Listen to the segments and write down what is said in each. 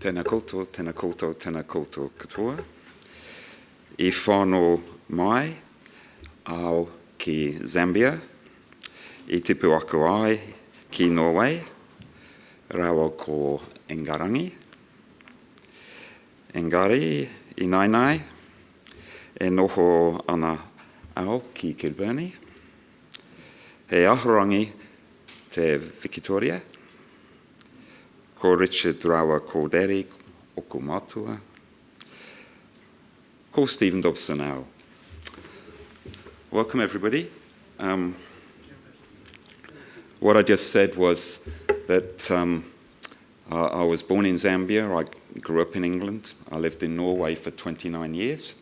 Tēnā koutou, tēnā koutou, tēnā koutou katoa. I whānau mai au ki Zambia, I tipu aku ai ki Norway, rawa ko Engarangi. Engari, I nainai, e noho ana au ki Kilburnie. He ahorangi te Victoria. Ko Richard rawa ko Derry, o ko Matua. Ko Stephen Dobson au. Welcome everybody. What I just said was that I was born in Zambia, I grew up in England, I lived in Norway for 29 years,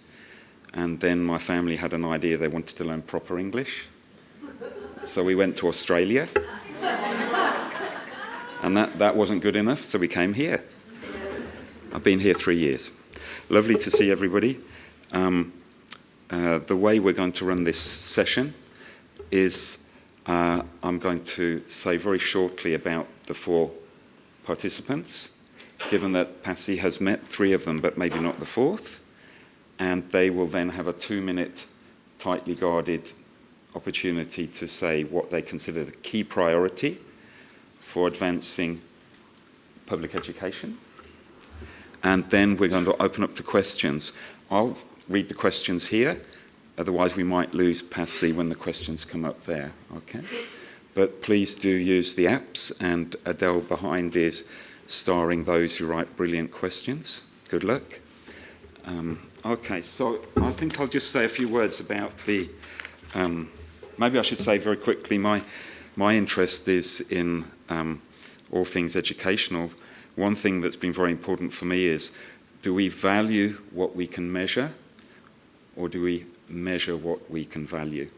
and then my family had an idea they wanted to learn proper English. So we went to Australia, and that wasn't good enough, so we came here. I've been here 3 years. Lovely to see everybody. The way we're going to run this session is I'm going to say very shortly about the 4 participants, given that Pasi has met 3 of them, but maybe not the 4th, and they will then have a 2-minute, tightly guarded opportunity to say what they consider the key priority for advancing public education. And then we're going to open up to questions. I'll read the questions here, otherwise we might lose Pasi when the questions come up there, okay? But please do use the apps, and Adele behind is starring those who write brilliant questions. Good luck. Okay, so I think I'll just say a few words about the, maybe I should say very quickly, my interest is in all things educational. One thing that's been very important for me is, do we value what we can measure, or do we measure what we can value?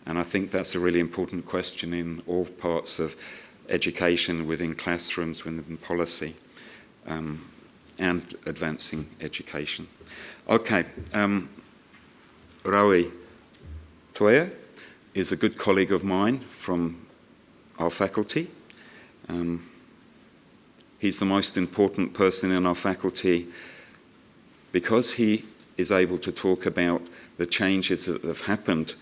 And I think that's a really important question in all parts of education, within classrooms, within policy, and advancing education. Okay, Rawiri Toia is a good colleague of mine from our faculty. He's the most important person in our faculty because he is able to talk about the changes that have happened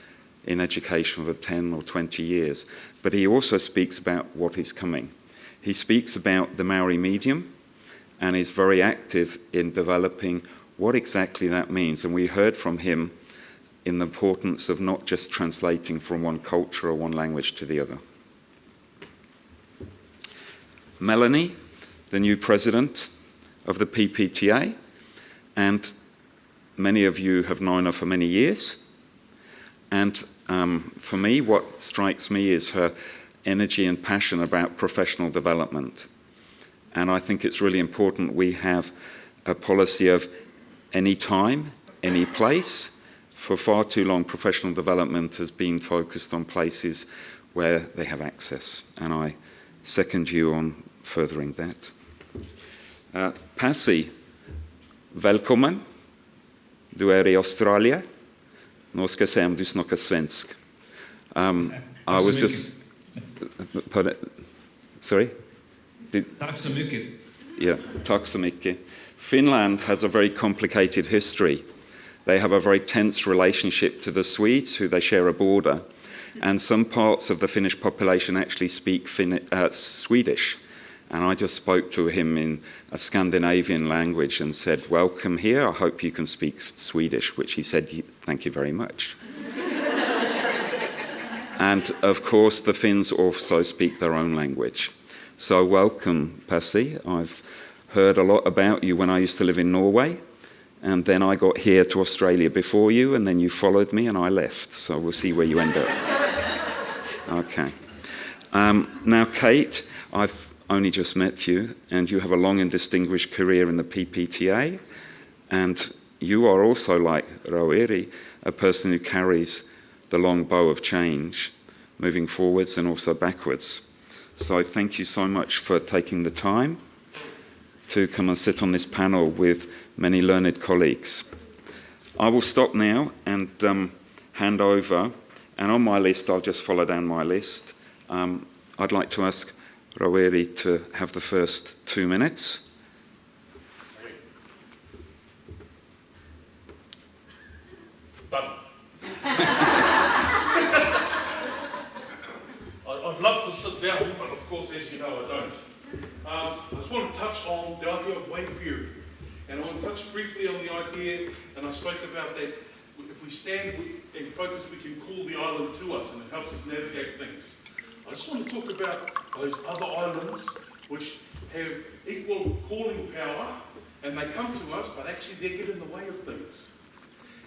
in education for 10 or 20 years, but he also speaks about what is coming. He speaks about the Maori medium and is very active in developing what exactly that means, and we heard from him in the importance of not just translating from one culture or one language to the other. Melanie, the new president of the PPTA, and many of you have known her for many years. And for me, what strikes me is her energy and passion about professional development. And I think it's really important we have a policy of any time, any place. For far too long, professional development has been focused on places where they have access. And I second you on furthering that. Pasi, välkommen. Du är I Australia. Nu ska jag säga om du snackar svensk. I was just... Sorry? Tack så mycket. Yeah, tack så mycket. Finland has a very complicated history. They have a very tense relationship to the Swedes, who they share a border. And some parts of the Finnish population actually speak Swedish. And I just spoke to him in a Scandinavian language and said, welcome here, I hope you can speak Swedish, which he said, thank you very much. And of course, the Finns also speak their own language. So welcome, Pasi. I've heard a lot about you when I used to live in Norway, and then I got here to Australia before you, and then you followed me and I left. So we'll see where you end up. Okay. Now, Kate, I've only just met you, and you have a long and distinguished career in the PPTA, and you are also, like Rawiri, a person who carries the long bow of change, moving forwards and also backwards. So thank you so much for taking the time to come and sit on this panel with many learned colleagues. I will stop now and hand over, and on my list, I'll just follow down my list. I'd like to ask Rawiri to have the first 2 minutes. course, as you know, I don't. I just want to touch on the idea of wayfaring. And I want to touch briefly on the idea, and I spoke about that, if we stand and focus, we can call the island to us, and it helps us navigate things. I just want to talk about those other islands which have equal calling power, and they come to us, but actually they get in the way of things.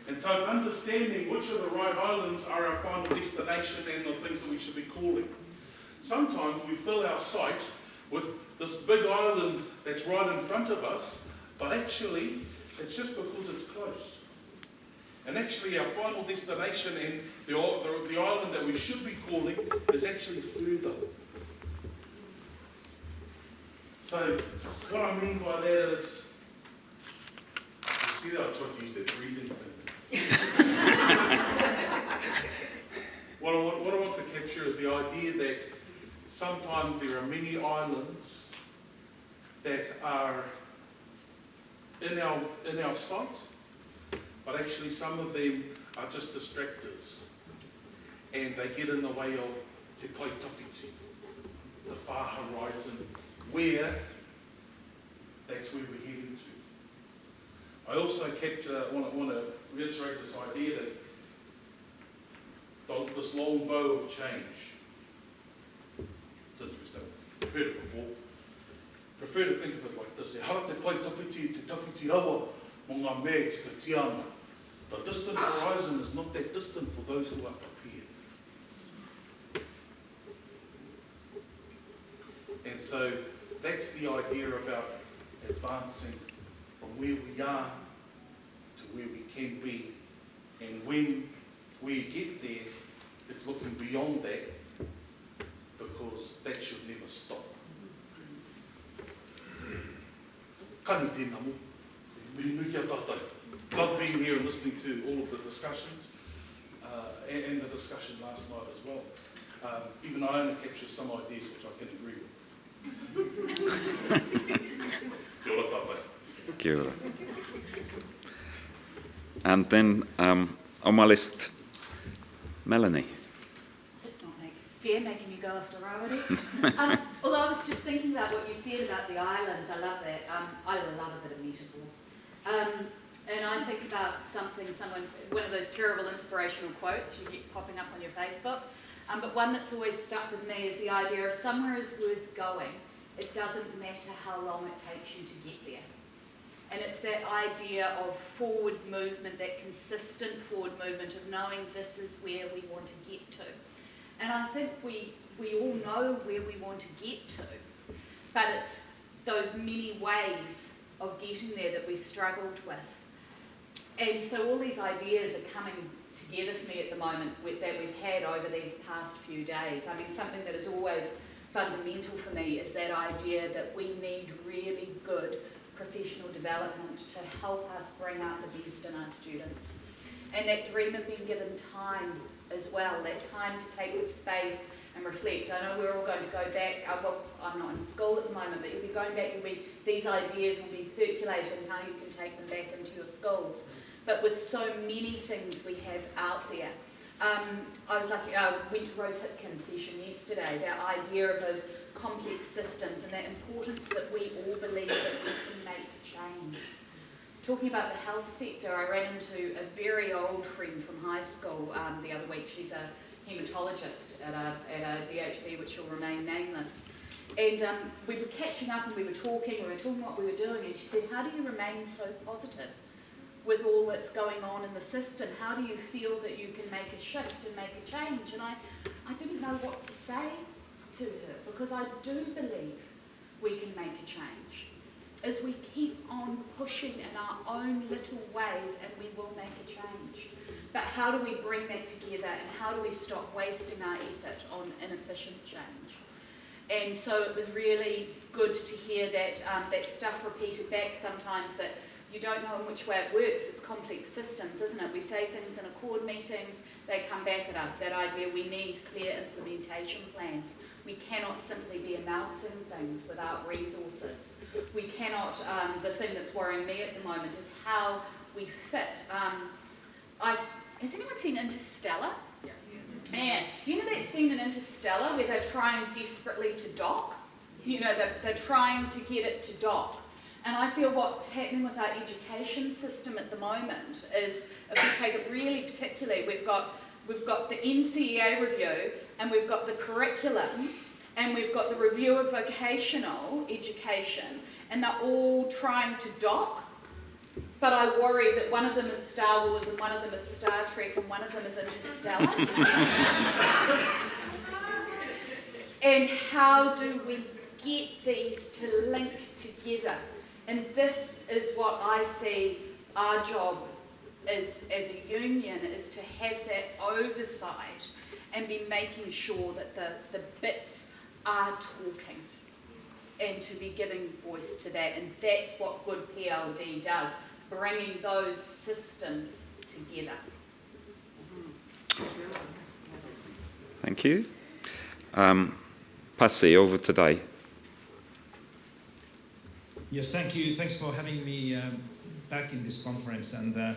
And so it's understanding which of the right islands are our final destination and the things that we should be calling. Sometimes we fill our sight with this big island that's right in front of us, but actually it's just because it's close. And actually our final destination and the island that we should be calling is actually further. So what I mean by that is, you see that I tried to use that breathing thing. What I want to capture is the idea that sometimes there are many islands that are in our sight, but actually some of them are just distractors, and they get in the way of te kai tawhiti, the far horizon, where that's where we're heading to. I also want to reiterate this idea that this long bow of change. It's interesting. I've heard it before. Prefer to think of it like this. E hara te pai tawhiti, te tawhiti rawa, mo ngā mea tika tiana. The distant horizon is not that distant for those who are prepared. And so that's the idea about advancing from where we are to where we can be. And when we get there, it's looking beyond that, because that should never stop. Kani tēnā mo, miri kia tātou. Love being here and listening to all of the discussions, and the discussion last night as well. Even I only capture some ideas which I can agree with. Kia ora tātou. Kia ora. And then on my list, Melanie. It's not fair making me go after Rawiri. Although I was just thinking about what you said about the islands, I love that. I love a bit of metaphor. And I think about one of those terrible inspirational quotes you get popping up on your Facebook, but one that's always stuck with me is the idea of somewhere is worth going. It doesn't matter how long it takes you to get there. And it's that idea of forward movement, that consistent forward movement of knowing this is where we want to get to. And I think we all know where we want to get to, but it's those many ways of getting there that we struggled with. And so all these ideas are coming together for me at the moment that we've had over these past few days. I mean, something that is always fundamental for me is that idea that we need really good professional development to help us bring out the best in our students. And that dream of being given time as well, that time to take the space and reflect. I know we're all going to go back, well, I'm not in school at the moment, but you'll be going back, these ideas will be percolating how you can take them back into your schools. But with so many things we have out there, I was lucky, I went to Rose Hipkins' session yesterday, that idea of those complex systems and that importance that we all believe that we can make change. Talking about the health sector, I ran into a very old friend from high school the other week. She's a haematologist at a DHB, which will remain nameless. And we were catching up and we were talking what we were doing, and she said, how do you remain so positive with all that's going on in the system? How do you feel that you can make a shift and make a change? And I didn't know what to say to her, because I do believe we can make a change. As we keep on pushing in our own little ways, and we will make a change. But how do we bring that together, and how do we stop wasting our effort on inefficient change? And so it was really good to hear that that stuff repeated back sometimes, that you don't know in which way it works. It's complex systems, isn't it? We say things in accord meetings, they come back at us. That idea we need clear implementation plans. We cannot simply be announcing things without resources. We cannot, the thing that's worrying me at the moment is how we fit. Has anyone seen Interstellar? Yeah. Man, you know that scene in Interstellar where they're trying desperately to dock? You know, they're trying to get it to dock. And I feel what's happening with our education system at the moment is, if we take it really particularly, we've got the NCEA review, and we've got the curriculum, and we've got the review of vocational education, and they're all trying to dock. But I worry that one of them is Star Wars, and one of them is Star Trek, and one of them is Interstellar. And how do we get these to link together? And this is what I see our job as a union, is to have that oversight and be making sure that the bits are talking, and to be giving voice to that. And that's what good PLD does, bringing those systems together. Thank you. Pasi, over today. Yes, thank you. Thanks for having me back in this conference. And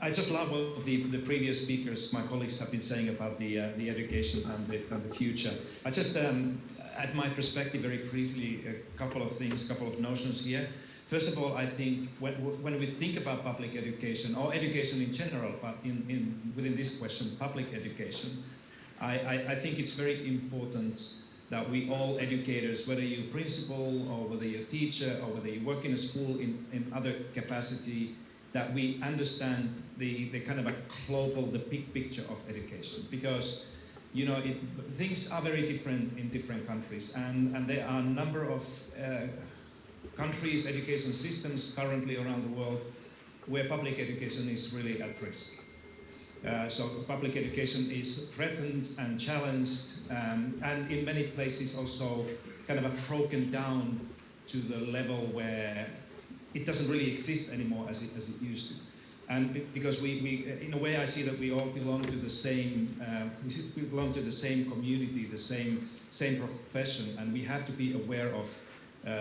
I just love what the previous speakers, my colleagues, have been saying about the education and the future. I just add my perspective very briefly, a couple of things, couple of notions here. First of all, I think when we think about public education, or education in general, but within this question, public education, I think it's very important that we all educators, whether you're principal or whether you're a teacher or whether you work in a school in other capacity, that we understand the kind of a global, the big picture of education. Because, you know, things are very different in different countries, and there are a number of countries, education systems currently around the world where public education is really at risk. So public education is threatened and challenged, and in many places also kind of broken down to the level where it doesn't really exist anymore as it used to. And because we in a way, I see that we all belong to the same community, the same profession, and we have to be aware of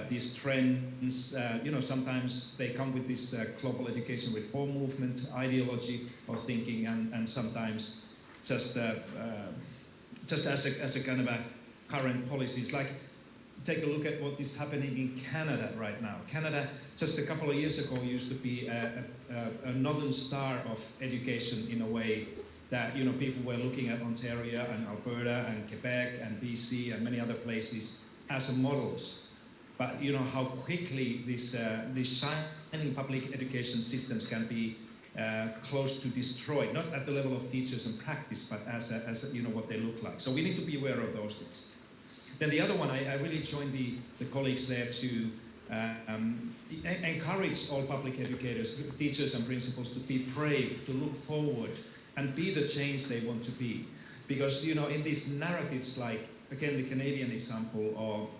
these trends. You know, sometimes they come with this global education reform movement, ideology or thinking, and sometimes just as a kind of a current policies. Like, take a look at what is happening in Canada right now. Canada, just a couple of years ago, used to be a northern star of education in a way that, you know, people were looking at Ontario and Alberta and Quebec and BC and many other places as models. But you know how quickly these shining public education systems can be close to destroyed, not at the level of teachers and practice, but as you know what they look like. So we need to be aware of those things. Then the other one, I really join the colleagues there to encourage all public educators, teachers and principals to be brave, to look forward and be the change they want to be. Because, you know, in these narratives, like, again, the Canadian example,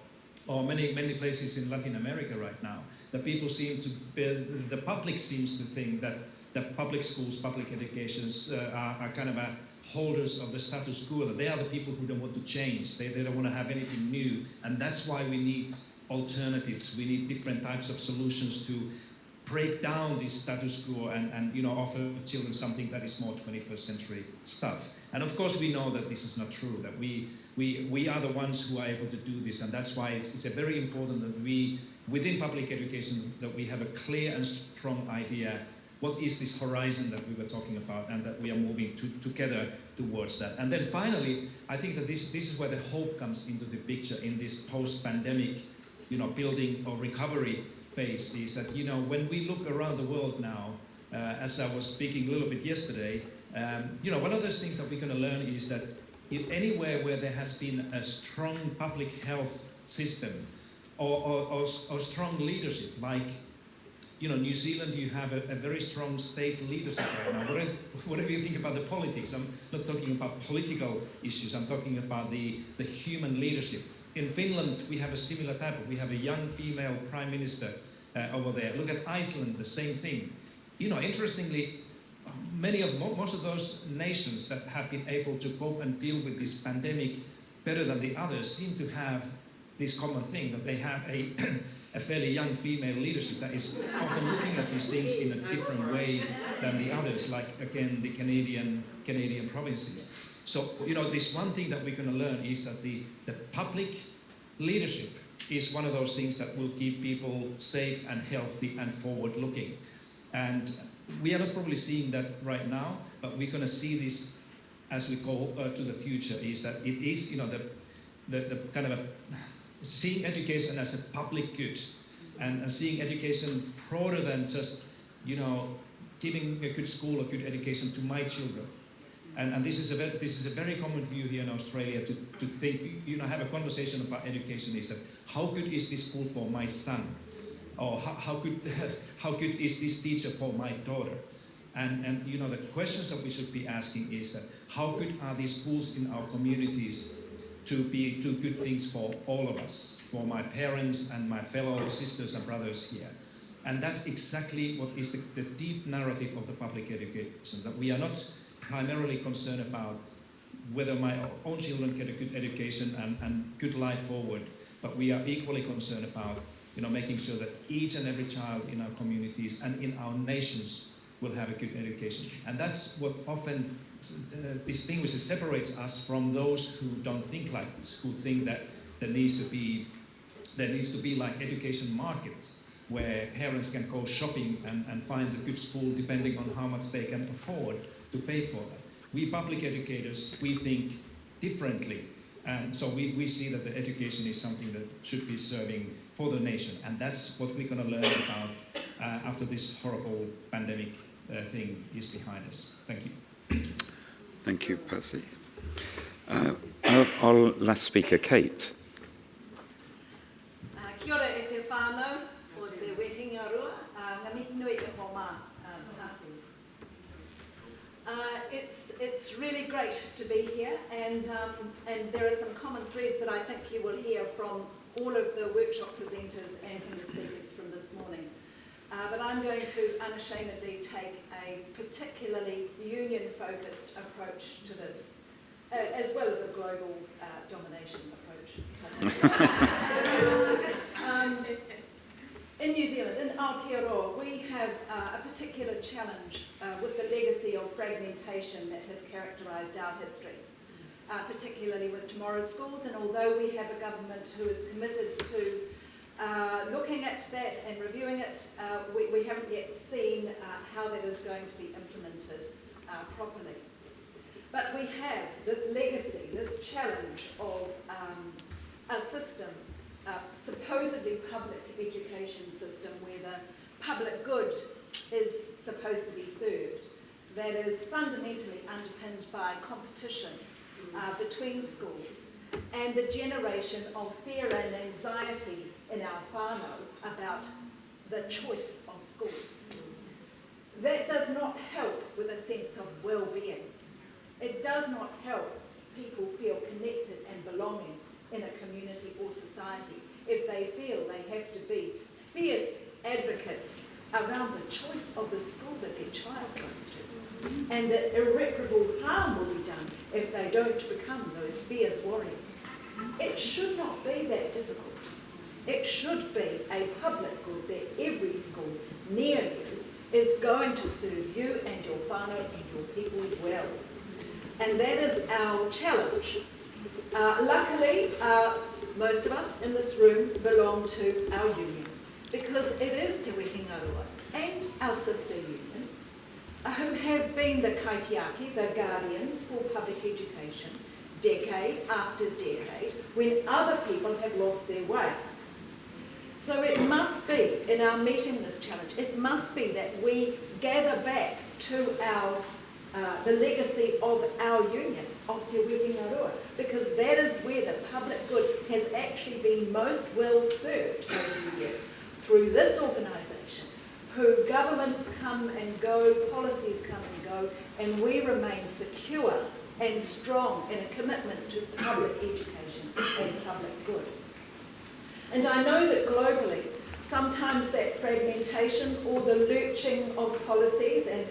or many places in Latin America right now, the public seems to think that public schools, public educations are kind of holders of the status quo, that they are the people who don't want to change, they don't want to have anything new, and that's why we need alternatives, we need different types of solutions to break down this status quo and you know, offer children something that is more 21st century stuff. And of course we know that this is not true, that we are the ones who are able to do this, and that's why it's very important that we, within public education, that we have a clear and strong idea what is this horizon that we were talking about, and that we are moving together towards that. And then finally, I think that this is where the hope comes into the picture in this post-pandemic, you know, building or recovery phase, is that, you know, when we look around the world now, as I was speaking a little bit yesterday, you know, one of those things that we're going to learn is that anywhere where there has been a strong public health system or strong leadership, like, you know, New Zealand, you have a very strong state leadership right now. Whatever you think about the politics, I'm not talking about political issues, I'm talking about the human leadership. In Finland, we have a similar type we have a young female prime minister over there. Look at Iceland, the same thing. You know, interestingly, most of those nations that have been able to cope and deal with this pandemic better than the others seem to have this common thing, that they have a fairly young female leadership that is often looking at these things in a different way than the others, like, again, the Canadian provinces. So, you know, this one thing that we're going to learn is that the public leadership is one of those things that will keep people safe and healthy and forward-looking. And we are not probably seeing that right now, but we're going to see this as we go to the future, is that it is, you know, the kind of seeing education as a public good, and seeing education broader than just, you know, giving a good school, a good education to my children. And this is a very common view here in Australia to think, you know, have a conversation about education is that how good is this school for my son? Or how good is this teacher for my daughter? And you know, the questions that we should be asking is that how good are these schools in our communities to do good things for all of us, for my parents and my fellow sisters and brothers here. And that's exactly what is the deep narrative of the public education, that we are not primarily concerned about whether my own children get a good education and good life forward, but we are equally concerned about, you know, making sure that each and every child in our communities and in our nations will have a good education. And that's what often distinguishes, separates us from those who don't think like this, who think that there needs to be like education markets where parents can go shopping and find a good school depending on how much they can afford to pay for that. We public educators, we think differently, and so we see that the education is something that should be serving for the nation, and that's what we're going to learn about after this horrible pandemic thing is behind us. Thank you. Thank you, Pasi. Our last speaker, Kate. Kia ora e te whānau o te wehinga rua, ngā mihi nui e ho mā, Pasi. It's really great to be here, and there are some common threads that I think you will hear from all of the workshop presenters and from the speakers from this morning. But I'm going to unashamedly take a particularly union-focused approach to this, as well as a global domination approach. In New Zealand, in Aotearoa, we have a particular challenge with the legacy of fragmentation that has characterised our history, particularly with tomorrow's schools. And although we have a government who is committed to looking at that and reviewing it, we haven't yet seen how that is going to be implemented properly. But we have this legacy, this challenge of a system, a supposedly public education system where the public good is supposed to be served, that is fundamentally underpinned by competition between schools and the generation of fear and anxiety in our whānau about the choice of schools. That does not help with a sense of well-being. It does not help people feel connected and belonging in a community or society if they feel they have to be fierce advocates around the choice of the school that their child goes to, and that irreparable harm will be done if they don't become those fierce warriors. It should not be that difficult. It should be a public good that every school near you is going to serve you and your whānau and your people well. And that is our challenge. Luckily, most of us in this room belong to our union, because it is Te Wehinga Rua and our sister union who have been the kaitiaki, the guardians for public education, decade after decade, when other people have lost their way. So it must be, in our meeting this challenge, it must be that we gather back to our the legacy of our union, of Te Wehinga Rua, because that is where the public good has actually been most well served over the years, through this organisation, who governments come and go, policies come and go, and we remain secure and strong in a commitment to public education and public good. And I know that globally, sometimes that fragmentation or the lurching of policies, and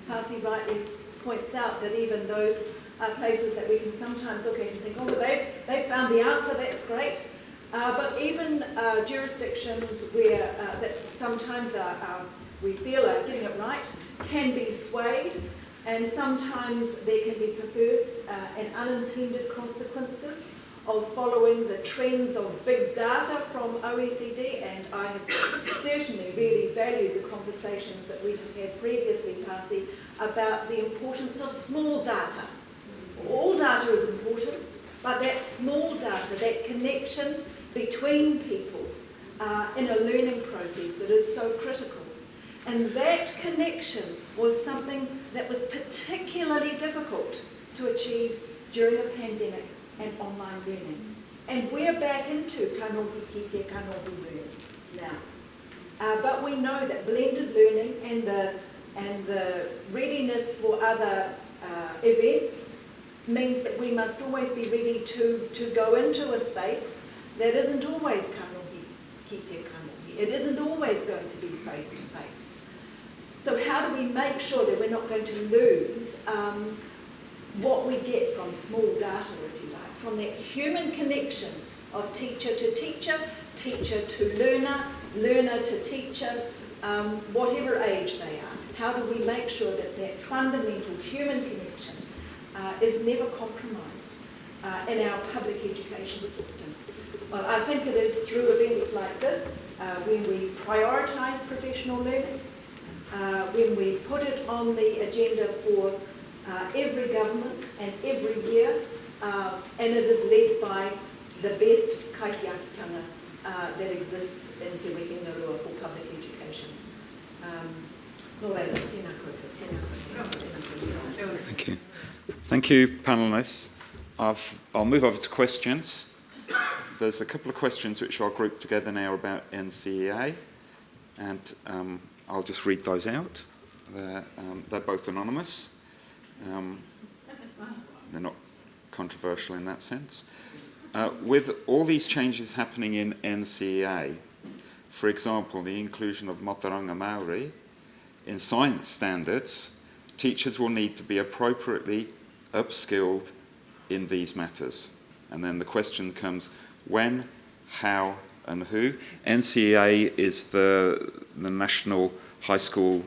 Pasi rightly points out that even those are places that we can sometimes look at and think, oh, well, they've found the answer, that's great. But even jurisdictions where that sometimes we feel are getting it right can be swayed, and sometimes there can be perverse and unintended consequences of following the trends of big data from OECD, and I have certainly really valued the conversations that we have had previously, Pasi, about the importance of small data. All data is important, but that small data, that connection between people in a learning process that is so critical. And that connection was something that was particularly difficult to achieve during a pandemic and online learning. And we're back into kanohi kite, kanohi learning now. But we know that blended learning and the readiness for other events means that we must always be ready to go into a space that isn't always kanohi kite, kanohi. It isn't always going to be face-to-face. So how do we make sure that we're not going to lose what we get from small data, if you like, from that human connection of teacher to teacher, teacher to learner, learner to teacher, whatever age they are? How do we make sure that that fundamental human connection is never compromised in our public education system? Well, I think it is through events like this, when we prioritise professional learning, when we put it on the agenda for every government and every year, and it is led by the best kaitiakitanga that exists in Te Wiki Narua for public education. Thank you. Thank you, panellists. I'll move over to questions. There's a couple of questions which I'll group together now about NCEA, and I'll just read those out. They're both anonymous. They're not controversial in that sense. With all these changes happening in NCEA, for example, the inclusion of Motoranga Maori in science standards, teachers will need to be appropriately upskilled in these matters. And then the question comes, when, how, and who? NCEA is the national high school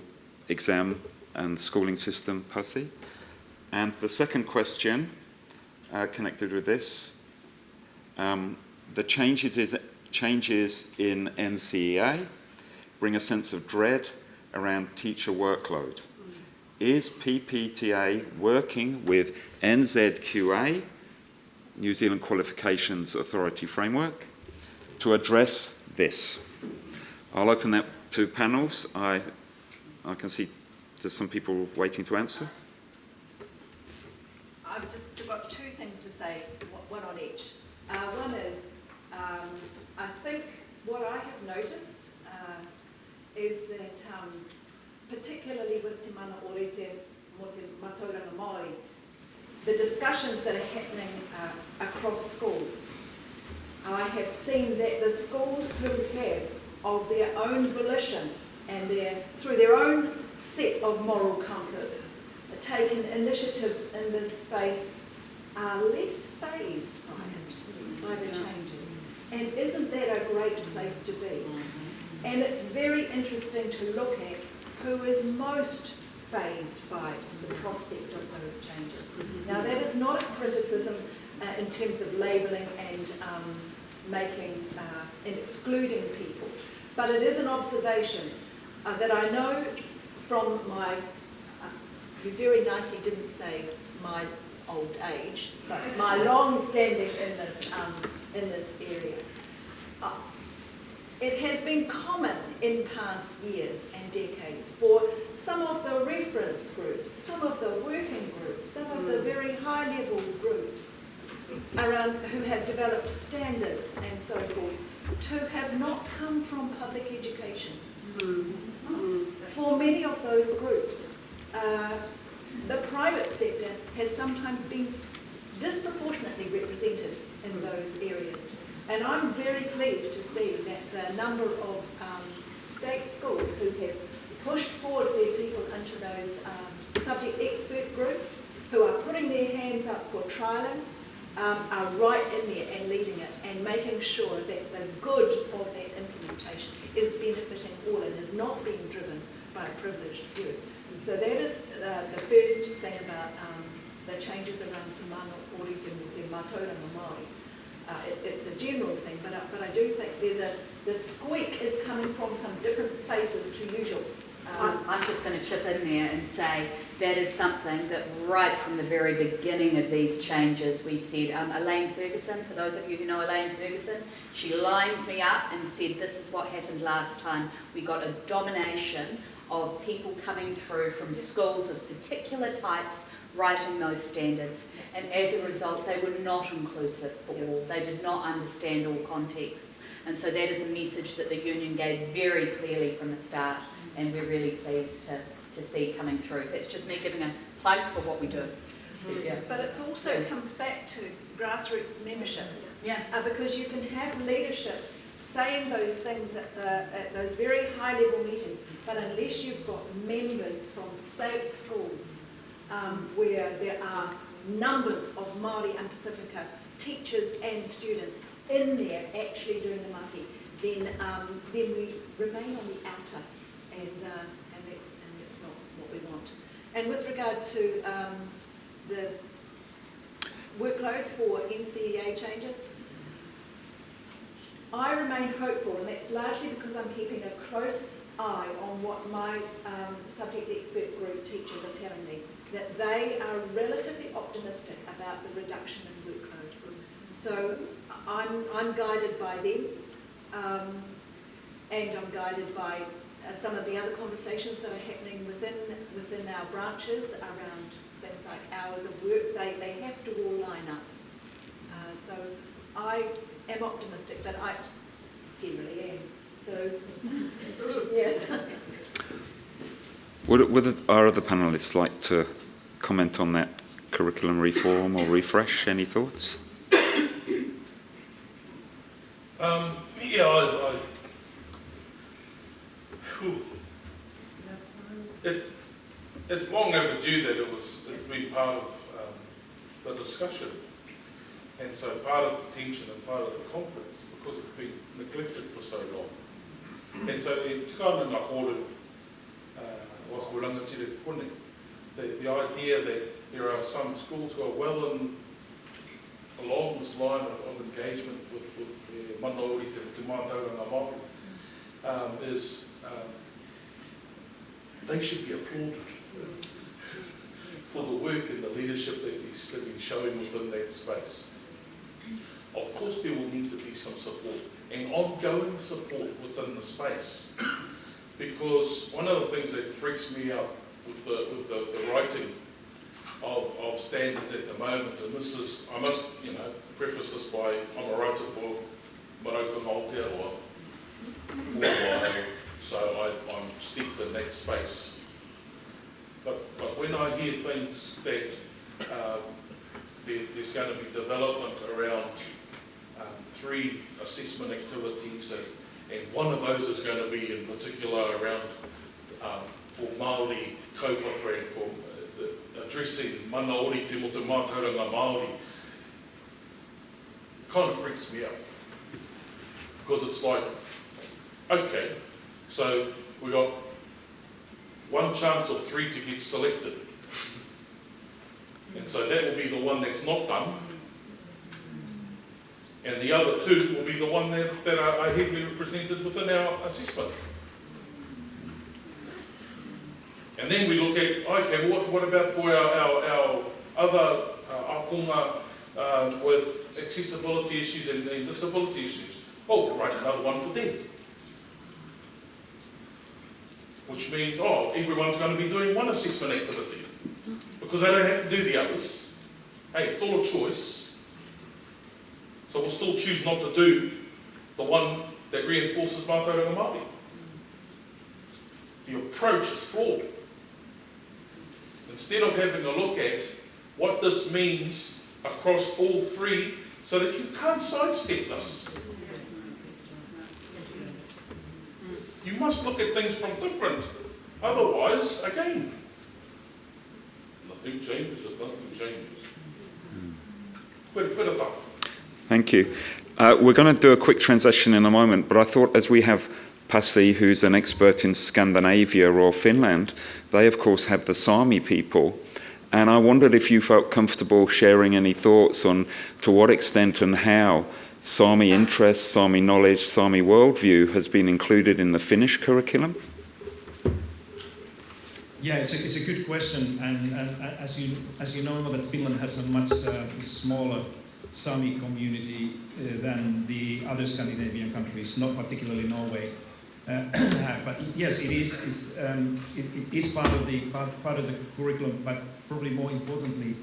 exam and schooling system, Pasi. And the second question, connected with this, the changes in NCEA bring a sense of dread around teacher workload. Is PPTA working with NZQA, New Zealand Qualifications Authority Framework, to address this? I'll open that to panels. I can see there's some people waiting to answer. I've just got two things to say, one on each. One is, I think what I have noticed is that particularly with Te Mana Orete mo Te Matauranga Māori, the discussions that are happening across schools, I have seen that the schools who have, of their own volition and through their own set of moral compass, taken initiatives in this space are less phased by the changes. And isn't that a great place to be? And it's very interesting to look at who is most phased by the prospect of those changes. Now, that is not a criticism in terms of labelling and making and excluding people, but it is an observation that I know from my, you very nicely didn't say my old age, but my long standing in this area. It has been common in past years and decades for some of the reference groups, some of the working groups, some of the very high-level groups around who have developed standards and so forth to have not come from public education. For many of those groups, the private sector has sometimes been disproportionately represented in those areas. And I'm very pleased to see that the number of state schools who have pushed forward their people into those subject expert groups, who are putting their hands up for trialling, are right in there and leading it and making sure that the good of that implementation is benefiting all and is not being driven by a privileged few. So that is the first thing about the changes around Te Mana Orete mo Te Matauranga Māori. it's a general thing, but I do think the squeak is coming from some different spaces to usual. I'm just going to chip in there and say that is something that right from the very beginning of these changes we said, Elaine Ferguson, for those of you who know Elaine Ferguson, she lined me up and said this is what happened last time. We got a domination of people coming through from schools of particular types writing those standards, and as a result they were not inclusive for all. They did not understand all contexts, and so that is a message that the union gave very clearly from the start, and we're really pleased to see coming through. That's just me giving a plug for what we do. Yeah. But it also comes back to grassroots membership. Yeah. Because you can have leadership saying those things at those very high level meetings, but unless you've got members from state schools where there are numbers of Māori and Pacifica teachers and students in there actually doing the maki, then we remain on the outer, and that's not what we want. And with regard to the workload for NCEA changes, I remain hopeful, and that's largely because I'm keeping a close eye on what my subject expert group teachers are telling me, that they are relatively optimistic about the reduction in workload. So I'm guided by them, and I'm guided by some of the other conversations that are happening within our branches around things like hours of work. They have to all line up. So I am optimistic, but I generally am. So, yeah. Would our other panellists like to comment on that curriculum reform or refresh? Any thoughts? It's long overdue that it's been part of the discussion, and so part of the tension and part of the conflict because it's been neglected for so long. And so e tikana ngā hōru wa rangatira pune, the idea that there are some schools who are well along this line of engagement with Maori Rawiri Toia is they should be applauded for the work and the leadership that they've been showing within that space. Of course there will need to be some support and ongoing support within the space, because one of the things that freaks me out with the writing of standards at the moment, and this is, I must preface this by, I'm a writer for Marauta Aotea, so I'm steeped in that space. But when I hear things that there's going to be development around 3 assessment activities, and one of those is going to be in particular around for Māori kaupapa and for addressing mana ori te mo te mātauranga Māori, kind of freaks me out. Because it's like, okay, so we got 1 chance of 3 to get selected. And so that will be the one that's not done. And the other 2 will be the one that are heavily represented within our assessments. And then we look at, okay, well, what about for our other akonga with accessibility issues and disability issues? Oh, we'll write another one for them. Which means, everyone's going to be doing 1 assessment activity, because they don't have to do the others. Hey, it's all a choice. So we'll still choose not to do the one that reinforces Mātauranga Māori. The approach is flawed. Instead of having a look at what this means across all 3, so that you can't sidestep this. You must look at things from different. Otherwise, again, nothing changes if nothing changes. Thank you. We're going to do a quick transition in a moment, but I thought as we have Pasi, who's an expert in Scandinavia or Finland, they of course have the Sami people, And I wondered if you felt comfortable sharing any thoughts on to what extent and how Sami interest, Sami knowledge, Sami worldview has been included in the Finnish curriculum? Yeah, it's a good question, and as you know, that Finland has a much smaller Sami community than the other Scandinavian countries, not particularly Norway. But yes, it is part of the curriculum. But probably more importantly,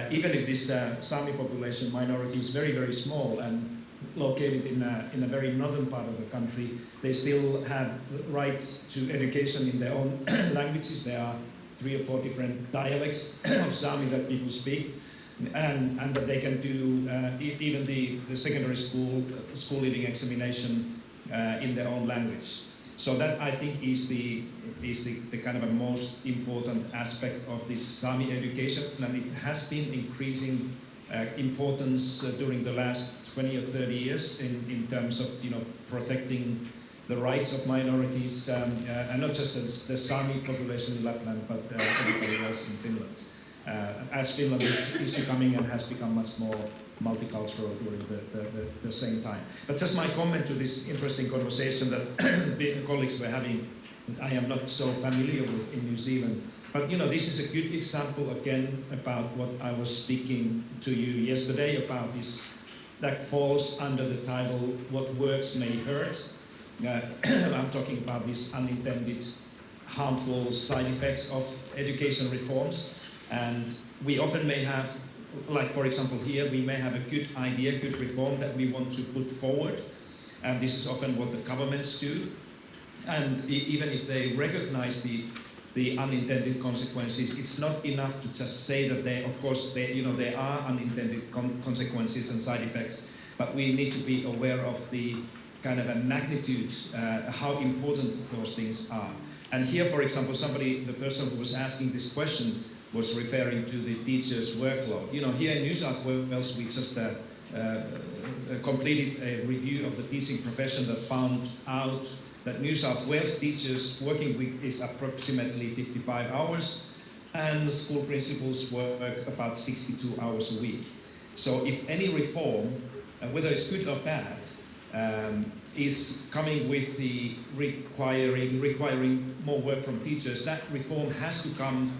even if this Sami population minority is very, very small and located in a very northern part of the country, they still have right to education in their own languages. There are 3 or 4 different dialects of Sami that people speak, and that they can do even the secondary school leaving examination in their own language. So that, I think, is the kind of a most important aspect of this Sami education, and it has been increasing importance during the last 20 or 30 years in terms of protecting the rights of minorities, and not just the Sami population in Lapland, but everybody else in Finland. As Finland is becoming and has become much more multicultural during the same time. But just my comment to this interesting conversation that the colleagues were having, that I am not so familiar with in New Zealand. But this is a good example again about what I was speaking to you yesterday about this, that falls under the title, What Words May Hurt. I'm talking about these unintended harmful side effects of education reforms. And we often may have, like for example here, we may have a good idea, good reform that we want to put forward. And this is often what the governments do. And even if they recognize the unintended consequences, it's not enough to just say that there are unintended consequences and side effects, but we need to be aware of the kind of a magnitude, how important those things are. And here, for example, the person who was asking this question was referring to the teacher's workload. Here in New South Wales, we just completed a review of the teaching profession that found out that New South Wales teachers' working week is approximately 55 hours, and school principals work about 62 hours a week. So if any reform, whether it's good or bad, is coming with the requiring more work from teachers, that reform has to come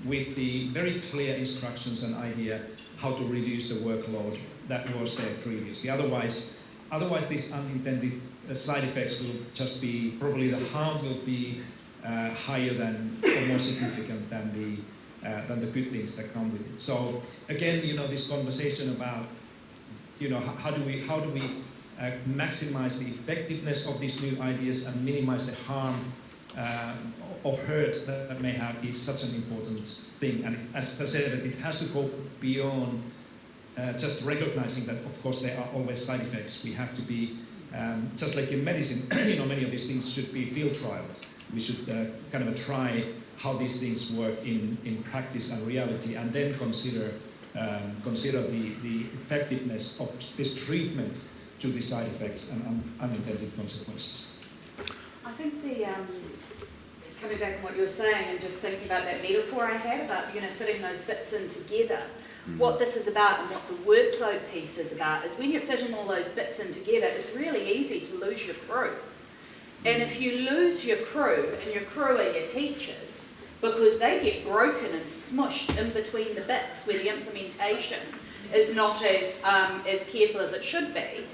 with the very clear instructions and idea how to reduce the workload that was there previously. Otherwise these unintended side effects will just be, probably the harm will be higher than, or more significant than the good things that come with it. So again, this conversation about, how do we maximize the effectiveness of these new ideas and minimize the harm or hurt that may have is such an important thing. And as I said, it has to go beyond just recognizing that, of course, there are always side effects. We have to be, just like in medicine, many of these things should be field trialed. We should kind of try how these things work in practice and reality, and then consider the effectiveness of this treatment to the side effects and unintended consequences. I think coming back on what you were saying and just thinking about that metaphor I had about fitting those bits in together, what this is about and what the workload piece is about is when you're fitting all those bits in together, it's really easy to lose your crew. And if you lose your crew, and your crew are your teachers, because they get broken and smushed in between the bits where the implementation is not as careful as it should be,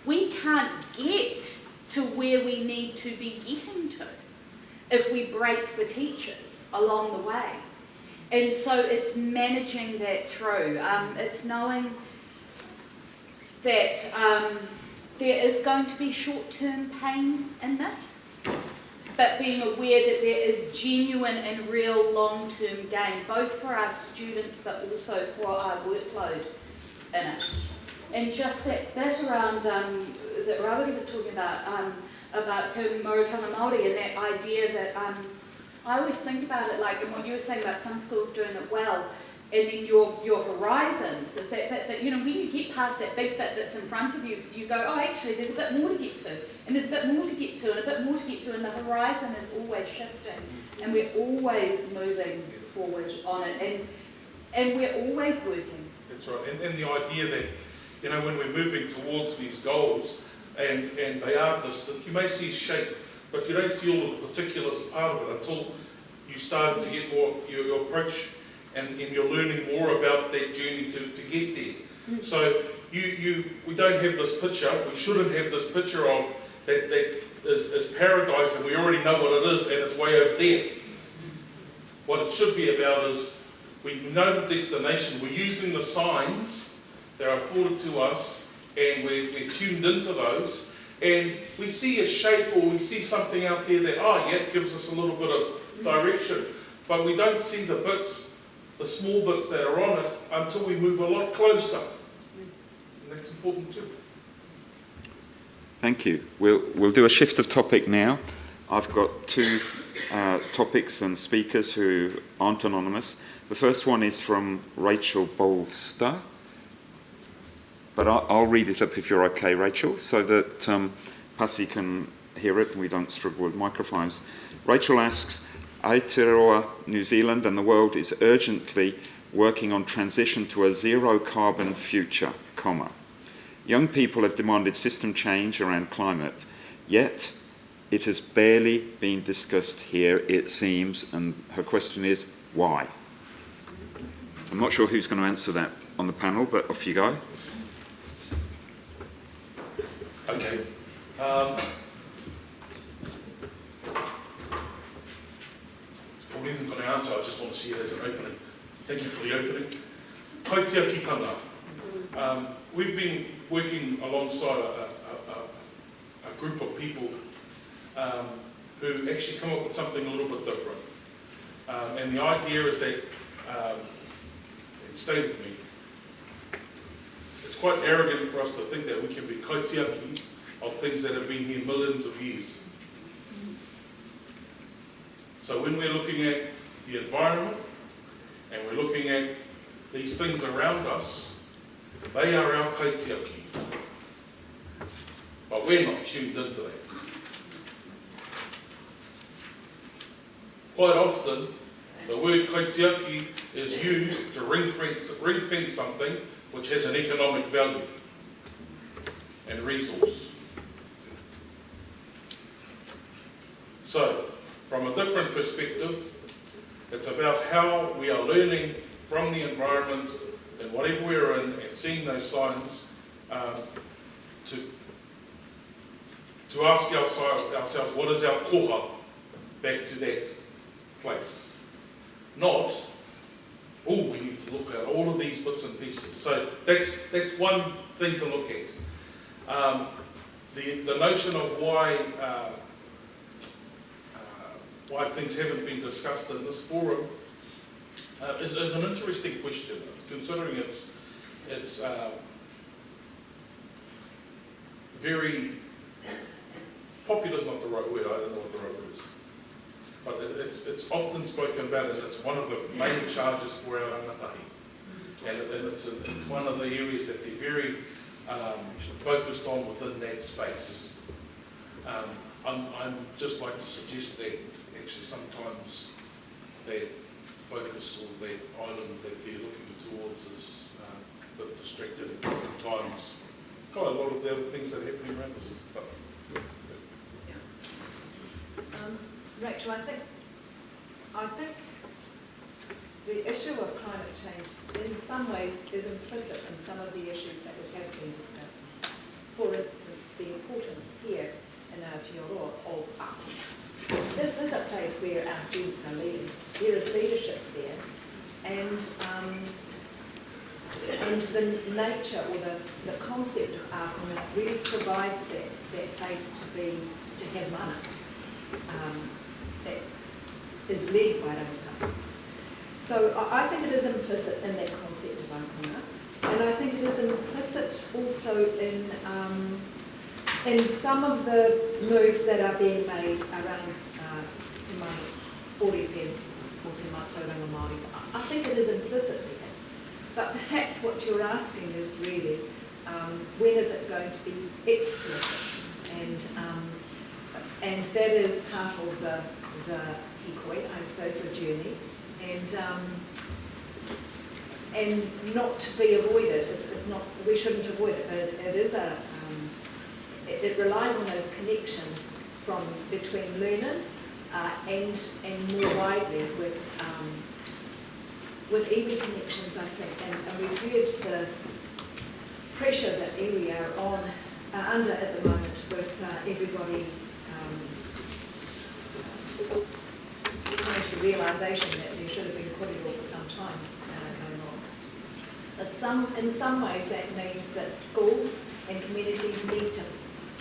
we can't get to where we need to be getting to if we break the teachers along the way. And so it's managing that through. It's knowing that there is going to be short-term pain in this, but being aware that there is genuine and real long-term gain, both for our students but also for our workload in it. And just that bit around that Rawiri was talking about Te Mauritanga Māori, and that idea that I always think about it like, and what you were saying about some schools doing it well, and then your horizons is that bit that, when you get past that big bit that's in front of you, you go, oh, actually, there's a bit more to get to, and there's a bit more to get to, and a bit more to get to, and the horizon is always shifting, and we're always moving forward on it. And And we're always working. That's right, and the idea that, you know, when we're moving towards these goals, and they are distant, you may see shape, but you don't see all of the particulars part of it until you start to get more, your approach, and you're learning more about that journey to get there. So we don't have this picture, we shouldn't have this picture of that is paradise, and we already know what it is, and it's way over there. What it should be about is, we know the destination, we're using the signs that are afforded to us, and we're tuned into those, and we see a shape or we see something out there that, it gives us a little bit of direction, but we don't see the bits, the small bits that are on it, until we move a lot closer. And that's important too. Thank you. We'll do a shift of topic now. I've got two topics and speakers who aren't anonymous. The first one is from Rachel Bolster, but I'll read it up if you're okay, Rachel, so that Pasi can hear it and we don't struggle with microphones. Rachel asks, Aotearoa, New Zealand and the world is urgently working on transition to a zero carbon future, Young people have demanded system change around climate, yet it has barely been discussed here, it seems, and her question is, why? I'm not sure who's going to answer that on the panel, but off you go. Okay. It's probably isn't going to answer, I just want to see it as an opening. Thank you for the opening. Kaitiakitanga. We've been working alongside a group of people who actually come up with something a little bit different. And the idea is that, stay with me, it's quite arrogant for us to think that we can be kaitiaki of things that have been here millions of years. So when we're looking at the environment and we're looking at these things around us, they are our kaitiaki. But we're not tuned into that. Quite often, the word kaitiaki is used to ring-fence something which has an economic value and resource. So, from a different perspective, it's about how we are learning from the environment and whatever we're in and seeing those signs to ask ourselves, what is our koha back to that place? Not, we need to look at all of these bits and pieces. So that's one thing to look at. The notion of why things haven't been discussed in this forum is an interesting question, considering it's very popular is not the right word. I don't know what the right word is, but it's often spoken about as it's one of the main charges for our rangatahi, and it's one of the areas that they're very focused on within that space. I'm just like to suggest that actually sometimes that focus or that island that they're looking towards is a bit distracted at different times. Quite a lot of the other things that are happening around us. But, Rachel, I think the issue of climate change in some ways is implicit in some of the issues that we have been discussing. For instance, the importance here in Aotearoa of art. This is a place where our students are leading. There is leadership there, and the nature or the concept of art really provides that place to have mana that is led by Rangatahi. So I think it is implicit in that concept of mana, and I think it is implicit also in some of the moves that are being made around te mai orete or te mātauranga Māori. I think it is implicit there. But perhaps what you're asking is really, when is it going to be explicit? And that is part of the hikoi, I suppose, the journey. And and not to be avoided. It's not, we shouldn't avoid it, but it is it relies on those connections from between learners and more widely with iwi connections, I think, and we've heard the pressure that iwi are under at the moment with everybody coming to the realisation that there should have been kōrero for some time going on. But in some ways that means that schools and communities need to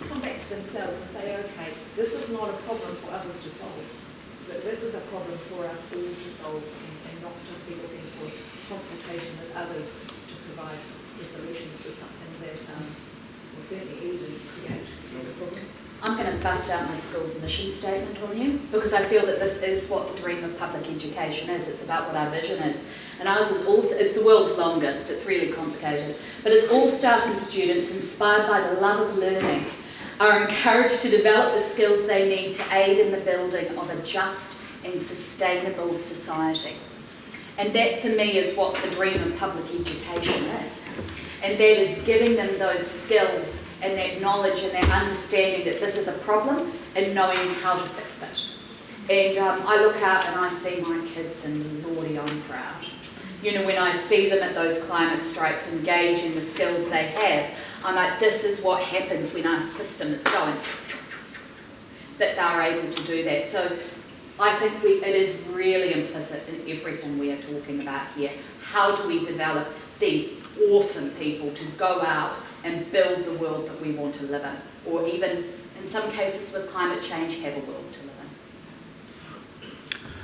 come back to themselves and say, okay, this is not a problem for others to solve, but this is a problem for us all to solve, and not just be looking for consultation with others to provide the solutions to something that will certainly even create as a problem. I'm going to bust out my school's mission statement on you, because I feel that this is what the dream of public education is. It's about what our vision is. And ours is also, it's the world's longest, it's really complicated, but it's all staff and students inspired by the love of learning are encouraged to develop the skills they need to aid in the building of a just and sustainable society. And that, for me, is what the dream of public education is. And that is giving them those skills and that knowledge and that understanding that this is a problem and knowing how to fix it. And I look out and I see my kids and Lordy, I'm proud. You know, when I see them at those climate strikes engage in the skills they have, I'm like, this is what happens when our system is going, that they're able to do that. So I think it is really implicit in everything we are talking about here. How do we develop these awesome people to go out and build the world that we want to live in? Or even, in some cases with climate change, have a world to live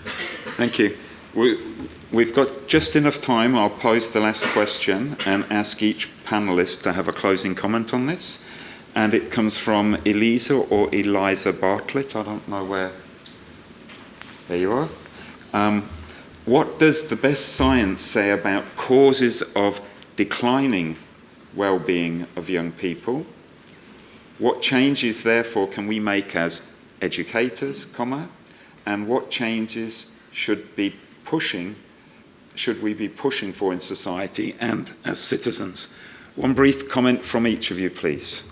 in. Thank you. We've got just enough time. I'll pose the last question and ask each panellist to have a closing comment on this. And it comes from Elisa or Eliza Bartlett. I don't know where. There you are. What does the best science say about causes of declining well-being of young people? What changes, therefore, can we make as educators, and what changes should we be pushing for in society and as citizens? One brief comment from each of you, please.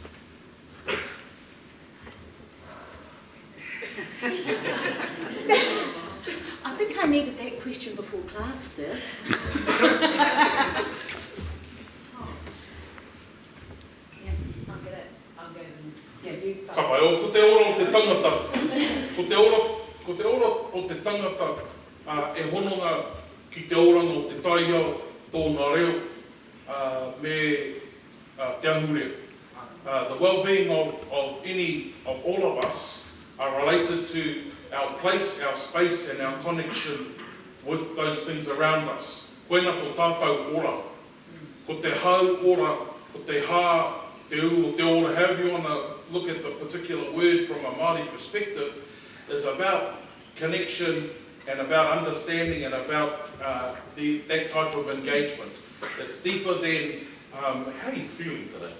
I think I needed that question before class, sir. Ka pai o, ko te ora o te tangata, ko te ora o te tangata e hononga ki te oranga o te taiao tōna reo me te ahurea. The well-being of all of us are related to our place, our space and our connection with those things around us. Koena tō tātou ora, ko te hau ora, ko te hā, te uru o te ora, however you want to look at the particular word from a Māori perspective, is about connection and about understanding and about that type of engagement. It's deeper than, how are you feeling today?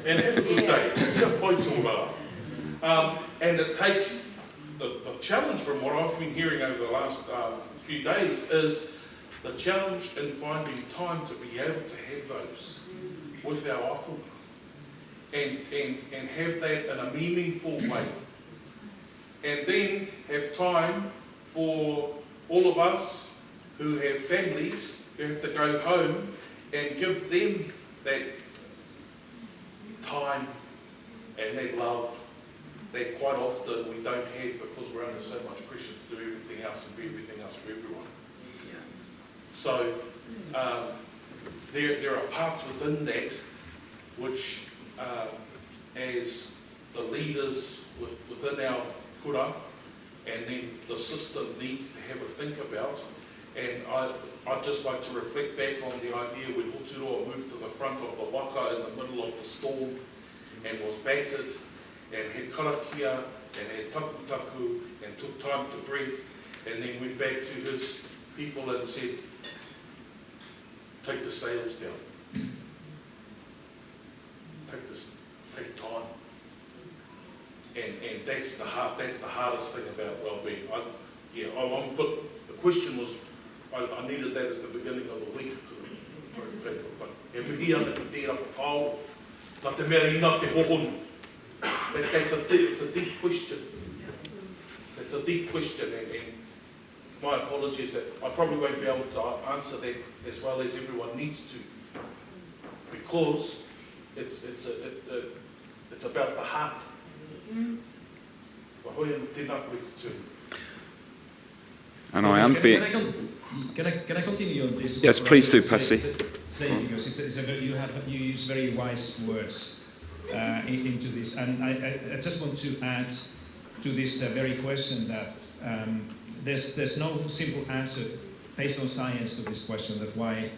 And have a good day. Kia pai tō rā. And it takes, the challenge from what I've been hearing over the last few days is the challenge in finding time to be able to have those with our ako. And have that in a meaningful way. And then have time for all of us who have families who have to go home and give them that time and that love that quite often we don't have because we're under so much pressure to do everything else and be everything else for everyone. So there are parts within that which as the leaders within our kura and then the system needs to have a think about. And I'd just like to reflect back on the idea when Hoturoa moved to the front of the waka in the middle of the storm and was battered and had karakia and had taku and took time to breathe and then went back to his people and said, take the sails down. Take time. And that's the hardest thing about well-being. But the question was I needed that at the beginning of the week. But e mihi ana ki tērā whakao, nā te mea ina te hohonu. It's a deep question. It's a deep question, and my apologies that I probably won't be able to answer that as well as everyone needs to, because it's about the heart. And I am being... Can I continue on this? Yes, please do, Pasi. Because you use very wise words into this, and I just want to add to this very question that there's no simple answer based on science to this question that why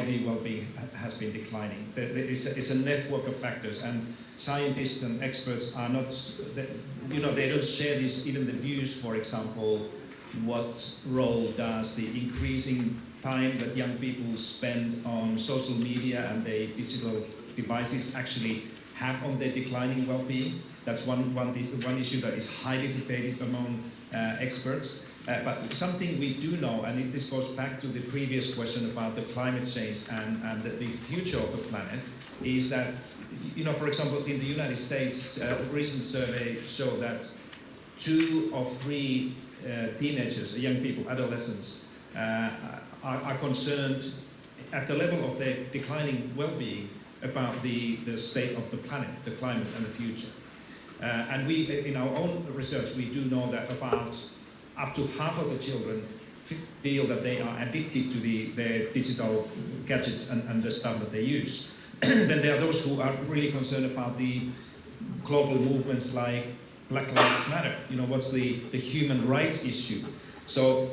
the well-being has been declining. It's a network of factors, and scientists and experts are not, they don't share this, even the views, for example, what role does the increasing time that young people spend on social media and their digital devices actually have on their declining well-being. That's one issue that is highly debated among experts. But something we do know, and this goes back to the previous question about the climate change and the future of the planet, is that, for example, in the United States, a recent survey showed that 2 of 3 teenagers, young people, adolescents, are concerned at the level of their declining well-being about the state of the planet, the climate and the future. And we, in our own research, we do know that about up to half of the children feel that they are addicted to their digital gadgets and the stuff that they use. Then there are those who are really concerned about the global movements like Black Lives Matter. What's the human rights issue? So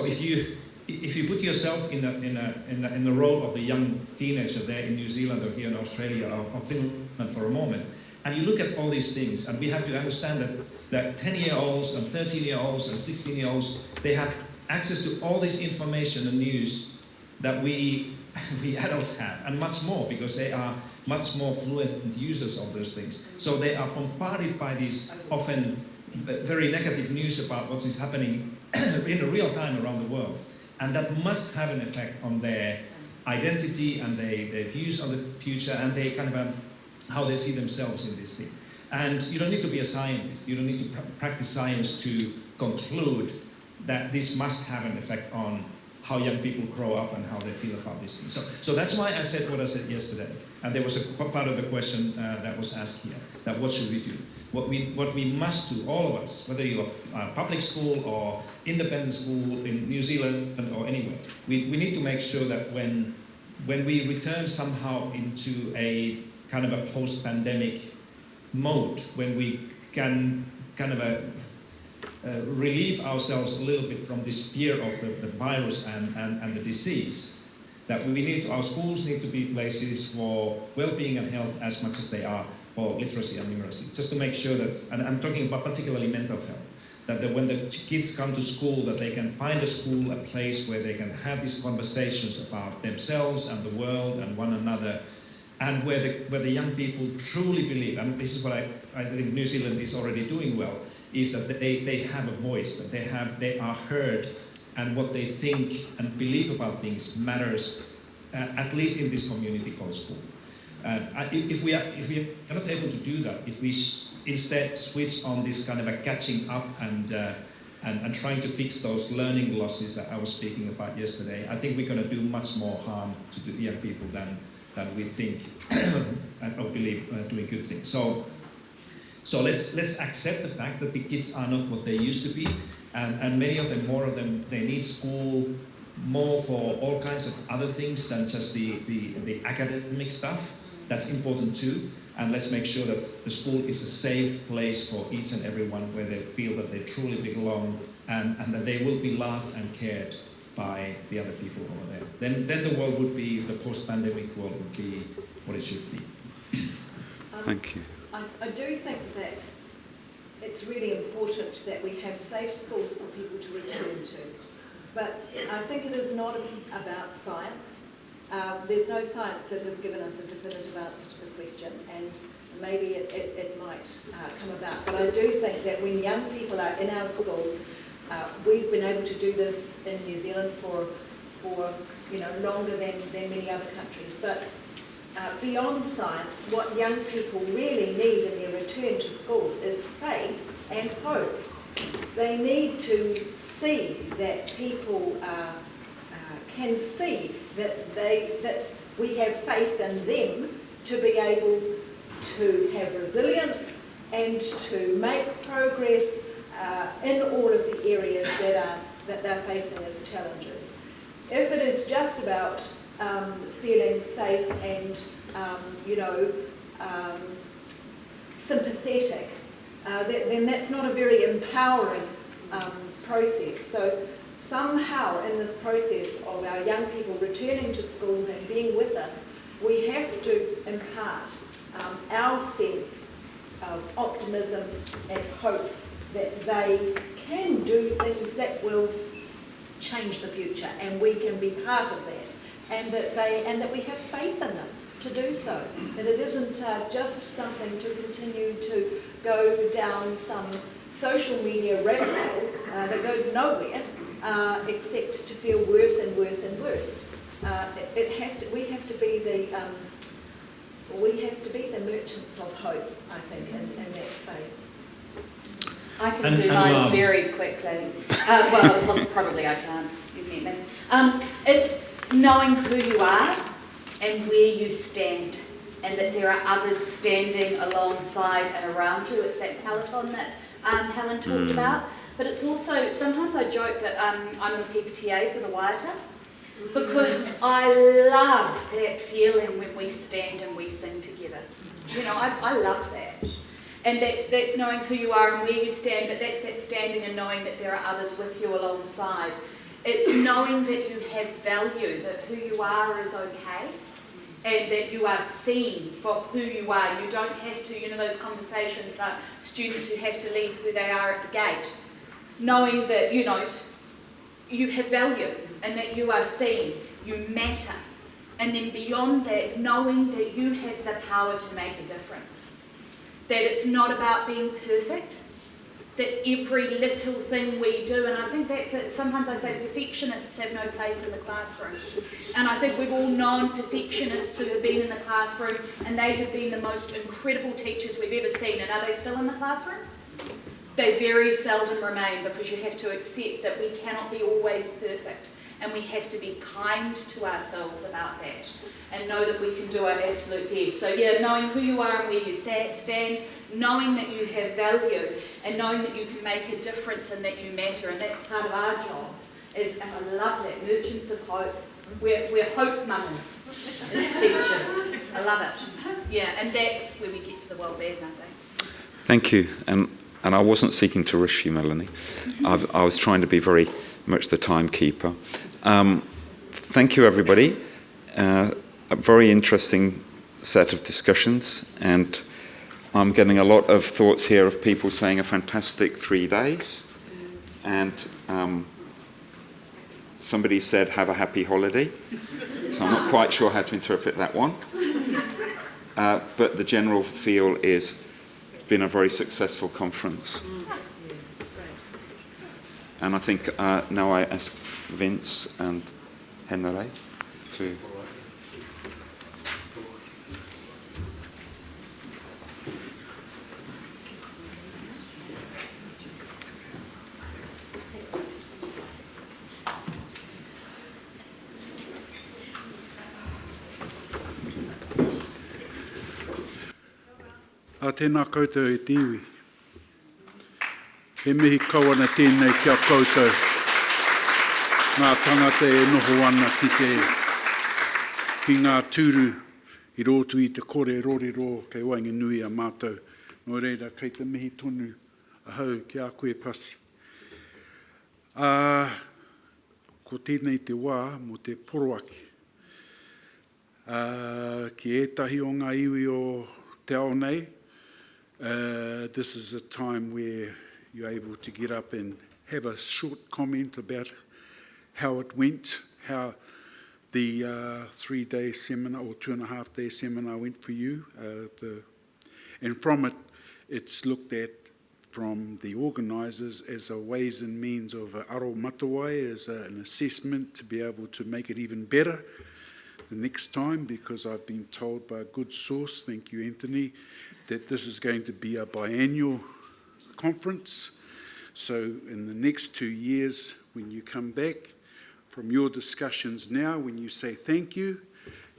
if you put yourself in the role of the young teenager there in New Zealand or here in Australia or Finland for a moment, and you look at all these things, and we have to understand that 10-year-olds and 13-year-olds and 16-year-olds, they have access to all this information and news that we adults have, and much more, because they are much more fluent users of those things. So they are bombarded by these often very negative news about what is happening in real time around the world. And that must have an effect on their identity and their views on the future and their kind of how they see themselves in this thing. And you don't need to be a scientist. You don't need to practice science to conclude that this must have an effect on how young people grow up and how they feel about these things. So that's why I said what I said yesterday. And there was a part of the question that was asked here, that what should we do? What we must do, all of us, whether you are public school or independent school in New Zealand or anywhere, we need to make sure that when we return somehow into a kind of a post-pandemic mode, when we can kind of relieve ourselves a little bit from this fear of the virus and the disease, that our schools need to be places for well-being and health as much as they are for literacy and numeracy. Just to make sure that, and I'm talking about particularly mental health, that when the kids come to school, that they can find a school, a place where they can have these conversations about themselves and the world and one another, and where the young people truly believe, and this is what I think New Zealand is already doing well, is that they have a voice, that they are heard, and what they think and believe about things matters, at least in this community called school. If we are not able to do that, if we instead switch on this kind of a catching up and trying to fix those learning losses that I was speaking about yesterday, I think we're going to do much more harm to the young people than we think and believe doing good things. So let's accept the fact that the kids are not what they used to be, and many of them, more of them, they need school more for all kinds of other things than just the academic stuff. That's important too. And let's make sure that the school is a safe place for each and everyone where they feel that they truly belong and that they will be loved and cared by the other people over there. Then the world would be, the post-pandemic world would be what it should be. Thank you. I do think that it's really important that we have safe schools for people to return to. But I think it is not about science. There's no science that has given us a definitive answer to the question, and maybe it might come about. But I do think that when young people are in our schools, We've been able to do this in New Zealand for longer than many other countries. But beyond science, what young people really need in their return to schools is faith and hope. They need to see that people can see that we have faith in them to be able to have resilience and to make progress in all of the areas that they're facing as challenges. If it is just about feeling safe and sympathetic, then that's not a very empowering process. So somehow in this process of our young people returning to schools and being with us, we have to impart our sense of optimism and hope that they can do things that will change the future, and we can be part of that, and that we have faith in them to do so. That it isn't just something to continue to go down some social media rabbit hole that goes nowhere, except to feel worse and worse and worse. We have to be the merchants of hope, I think, in that space. I can do mine very quickly. Probably I can't. You've met me. It's knowing who you are and where you stand, and that there are others standing alongside and around you. It's that peloton that Helen talked about. But it's also, sometimes I joke that I'm a PPTA for the Waiata, because I love that feeling when we stand and we sing together. I love that. And that's knowing who you are and where you stand, but that's that standing and knowing that there are others with you alongside. It's knowing that you have value, that who you are is okay, and that you are seen for who you are. You don't have to, those conversations like students who have to leave who they are at the gate. Knowing that, you have value and that you are seen, you matter. And then beyond that, knowing that you have the power to make a difference. That it's not about being perfect, that every little thing we do, and I think that's it. Sometimes I say perfectionists have no place in the classroom. And I think we've all known perfectionists who have been in the classroom, and they have been the most incredible teachers we've ever seen. And are they still in the classroom? They very seldom remain, because you have to accept that we cannot be always perfect, and we have to be kind to ourselves about that and know that we can do our absolute best. So yeah, knowing who you are and where you stand, knowing that you have value, and knowing that you can make a difference and that you matter, and that's part of our jobs. And I love that, merchants of hope. We're hope mummers as teachers. I love it. Yeah, and that's where we get to the well-being, I think. Thank you. And I wasn't seeking to rush you, Melanie. I was trying to be very much the timekeeper. Thank you, everybody. A very interesting set of discussions, and I'm getting a lot of thoughts here of people saying a fantastic 3 days, and somebody said have a happy holiday, so I'm not quite sure how to interpret that one. But the general feel is it's been a very successful conference. And I think now I ask Vince and Henry to... A tēnā koutou e te iwi. He mihi kawana tēnei kia koutou. Ngā tangata e noho ana ki ngā tūru i roto i te kore rorero kei wainga nui a mātou. Nō reira, kei te mihi tonu ahau ki a koe Pasi. Ko tēnei te wā mo te poroaki. Ki ētahi o ngā iwi o te ao nei, this is a time where you're able to get up and have a short comment about how it went, how the 3-day seminar or 2.5-day seminar went for you. And from it, it's looked at from the organisers as a ways and means of aro matawai, as an assessment to be able to make it even better the next time, because I've been told by a good source, thank you Anthony, that this is going to be a biannual conference. So in the next 2 years, when you come back from your discussions now, when you say thank you,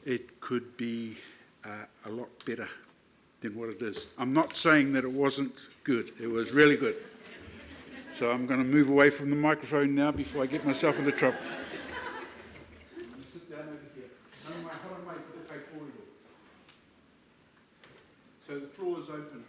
it could be a lot better than what it is. I'm not saying that it wasn't good. It was really good. So I'm going to move away from the microphone now before I get myself into trouble. Sit down over here. So the floor is open.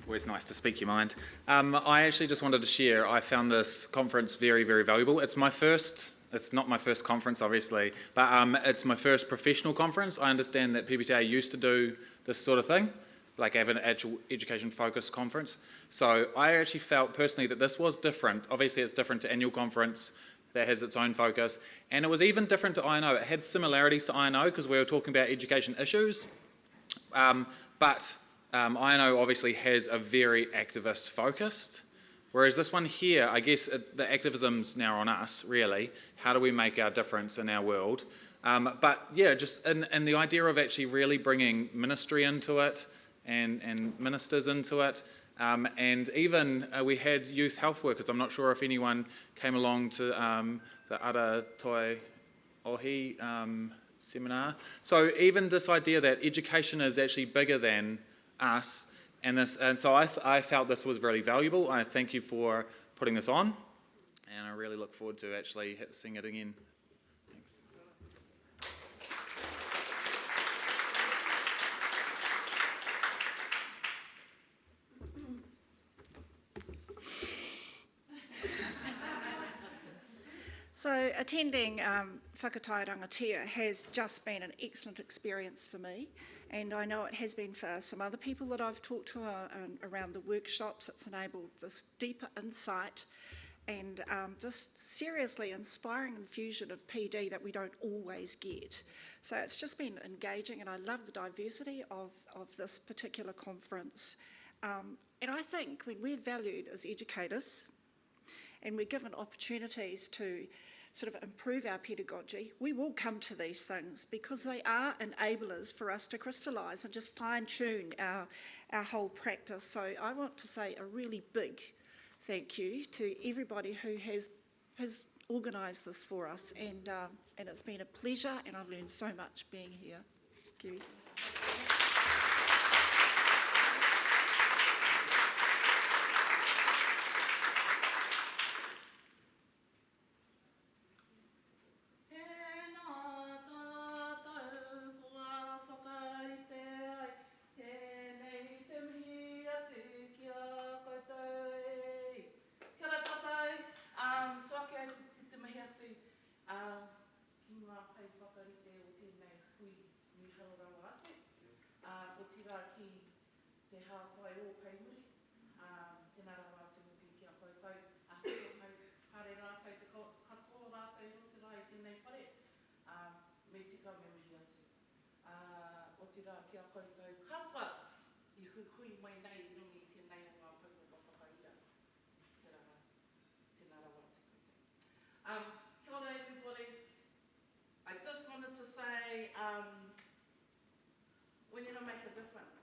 Always nice to speak your mind. I actually just wanted to share, I found this conference very, very valuable. It's not my first conference, obviously, but it's my first professional conference. I understand that PPTA used to do this sort of thing, like have an actual education-focused conference. So I actually felt personally that this was different. Obviously, it's different to annual conference that has its own focus. And it was even different to INO. It had similarities to INO because we were talking about education issues, but INO obviously has a very activist focused, whereas this one here, I guess the activism's now on us, really. How do we make our difference in our world? But yeah, just in the idea of actually really bringing ministry into it and ministers into it, and even we had youth health workers. I'm not sure if anyone came along to the Ara Toi Ohi seminar. So even this idea that education is actually bigger than us, and so I felt this was really valuable. I thank you for putting this on, and I really look forward to actually seeing it again. Thanks. So attending Whakatae Rangatia has just been an excellent experience for me, and I know it has been for some other people that I've talked to around the workshops. It's enabled this deeper insight and just seriously inspiring infusion of PD that we don't always get. So it's just been engaging, and I love the diversity of this particular conference. And I think when we're valued as educators and we're given opportunities to sort of improve our pedagogy, we will come to these things because they are enablers for us to crystallise and just fine-tune our whole practice. So I want to say a really big thank you to everybody who has organised this for us, and it's been a pleasure, and I've learned so much being here. Thank you. Kia ora everybody. I just wanted to say we need to make a difference.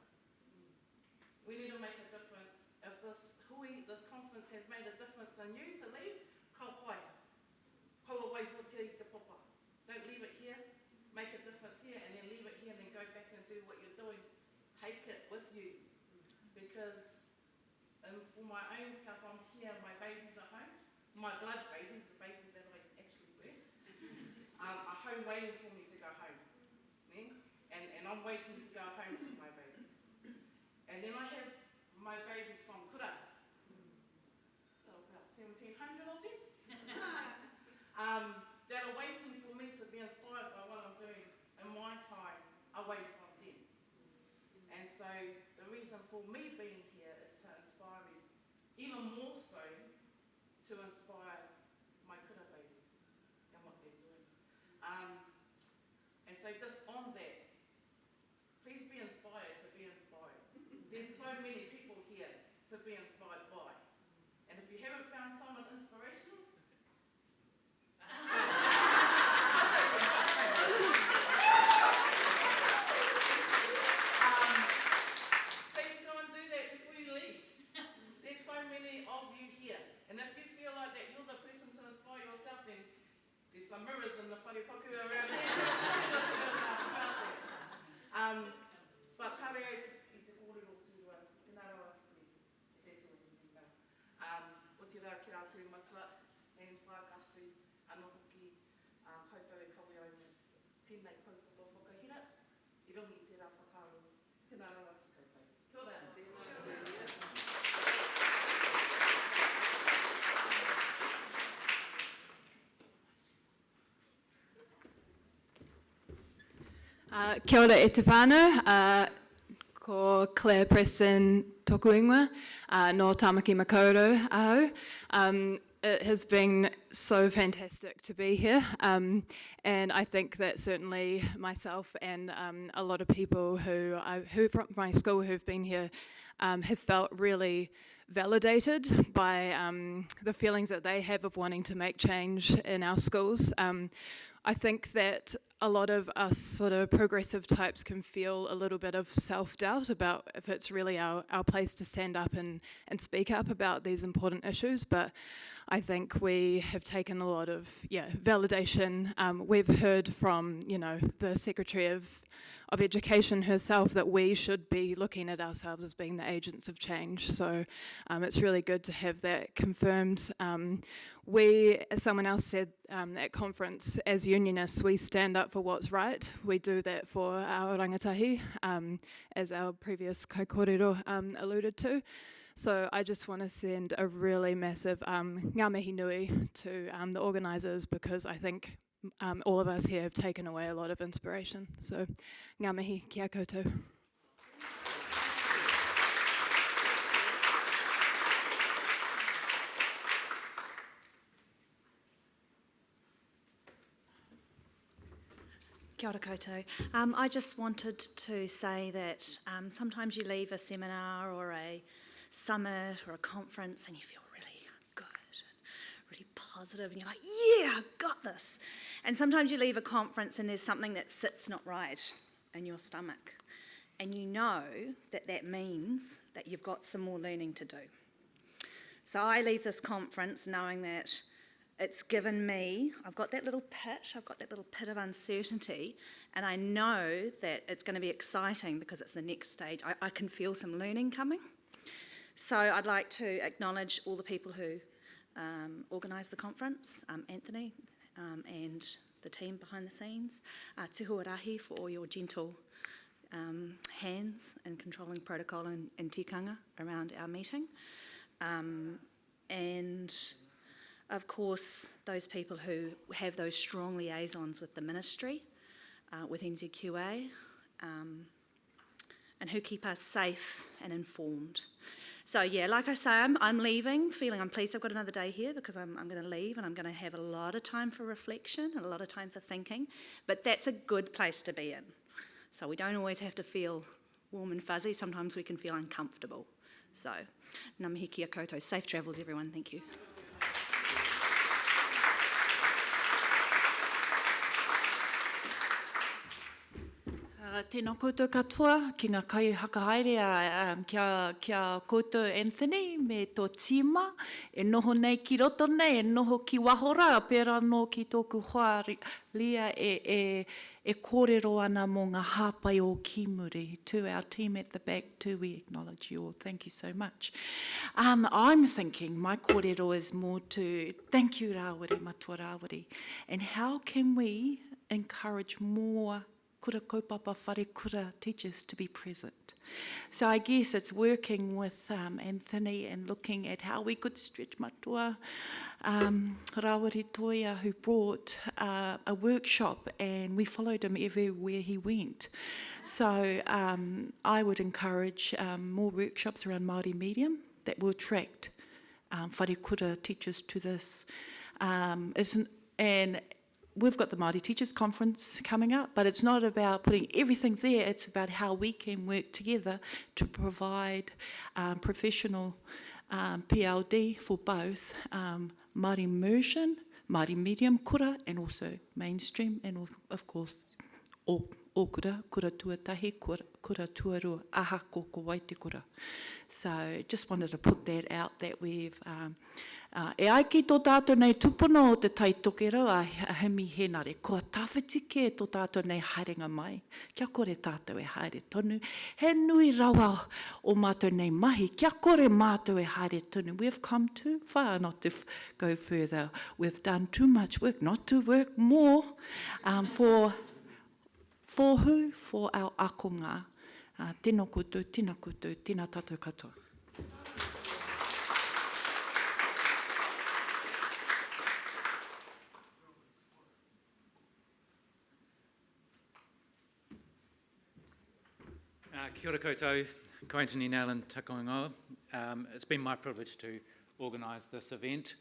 We need to make a difference. If this conference has made a difference in you to leave, ka pai. Kaua wai ho te papa. Don't leave it here. Make a difference here and then leave it here and then go back and do what you're doing. Take it with you. Because for my own self, I'm here, my babies are home. My blood babies, the babies that I actually birthed, are home waiting for me to go home. Yeah? And I'm waiting to go home to my babies. And then I have my babies from kura. So about 1,700 of them. That are waiting for me to be inspired by what I'm doing in my time away from them. And so the reason for me being here is to inspire you, even more so to inspire There's some mirrors in the wharepaku around here. But kāre ai i te kōrero tūrua, tēnā rawa atuki, e te tūrua ni ngā. O te rā ki rā kuri mata, e whākasi, anō hoki, koutou e kawe au me tēnei kaupapa whakahira, I rongi te rā whakaro, tēnā rawa atu koutou. Kia ora. Kia ora e te whānau, ko Claire Preston toku ingoa, no Tāmaki Makaurau ahau. It has been so fantastic to be here, and I think that certainly myself and a lot of people who from my school who've been here have felt really validated by the feelings that they have of wanting to make change in our schools. I think that a lot of us sort of progressive types can feel a little bit of self-doubt about if it's really our place to stand up and speak up about these important issues, but I think we have taken a lot of validation. We've heard from the Secretary of Education herself that we should be looking at ourselves as being the agents of change. So it's really good to have that confirmed. We, as someone else said at conference, as unionists, we stand up for what's right. We do that for our rangatahi, as our previous kaikorero alluded to. So I just want to send a really massive ngā mihi nui to the organisers, because I think all of us here have taken away a lot of inspiration. So ngā mihi, kia koutou. Kia ora koutou. I just wanted to say that sometimes you leave a seminar or a summit or a conference and you feel really good, really positive, and you're like, yeah, I got this. And sometimes you leave a conference and there's something that sits not right in your stomach, and you know that that means that you've got some more learning to do. So I leave this conference knowing that it's given me, I've got that little pit of uncertainty, and I know that it's going to be exciting because it's the next stage. I can feel some learning coming. So I'd like to acknowledge all the people who organised the conference, Anthony and the team behind the scenes, Te Huarahi for all your gentle hands in controlling protocol and tikanga around our meeting. And of course, those people who have those strong liaisons with the ministry, with NZQA, and who keep us safe and informed. So yeah, like I say, I'm leaving, feeling I'm pleased I've got another day here, because I'm going to leave and I'm going to have a lot of time for reflection and a lot of time for thinking, but that's a good place to be in. So we don't always have to feel warm and fuzzy, sometimes we can feel uncomfortable. So, ngā mihi kia koutou. Safe travels everyone, thank you. Tēnā koutou katoa, ki ngā kai hakahaere kia koutou Anthony me tō tīma, e noho nei ki roto nei, e noho ki wahora, pērā no ki tōku hoa lia e kōrero ana mō ngā hāpai o Kimuri. To our team at the back too, we acknowledge you all. Thank you so much. I'm thinking my kōrero is more to thank you Rawiri, matua Rawiri, and how can we encourage more kura kaupapa whare kura teachers to be present. So I guess it's working with Anthony and looking at how we could stretch matua Rawiri Toia, who brought a workshop, and we followed him everywhere he went. So I would encourage more workshops around Maori medium that will attract whare kura teachers to this. And we've got the Māori Teachers Conference coming up, but it's not about putting everything there, it's about how we can work together to provide professional PLD for both Māori immersion, Māori medium kura, and also mainstream, and of course all ōkura, kura tuatahi, kura tuarua, aha koko wai te kura. So just wanted to put that out that we've... e ai ki tō tātou nei tupuna o te taitokera a hemi henare, kua tawhitike e tō tātou nei haringa mai. Kia kore tātou e haere tonu. He nui rawa o mātou nei mahi. Kia kore mātou e haere tonu. We've come too far not to go further. We've done too much work, not to work more. For who? For our akonga. Tēnā koutou, tēnā tātou katoa. Kia ora koutou, Kaitani Nailan Takongoa. It's been my privilege to organise this event.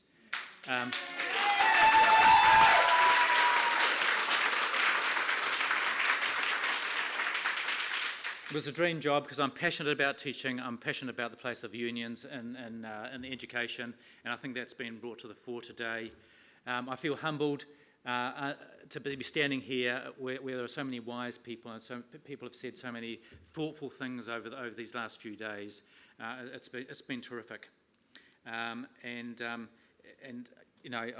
It was a dream job because I'm passionate about teaching, I'm passionate about the place of unions in the education, and I think that's been brought to the fore today. I feel humbled to be standing here where there are so many wise people and so people have said so many thoughtful things over these last few days. It's been terrific, and you know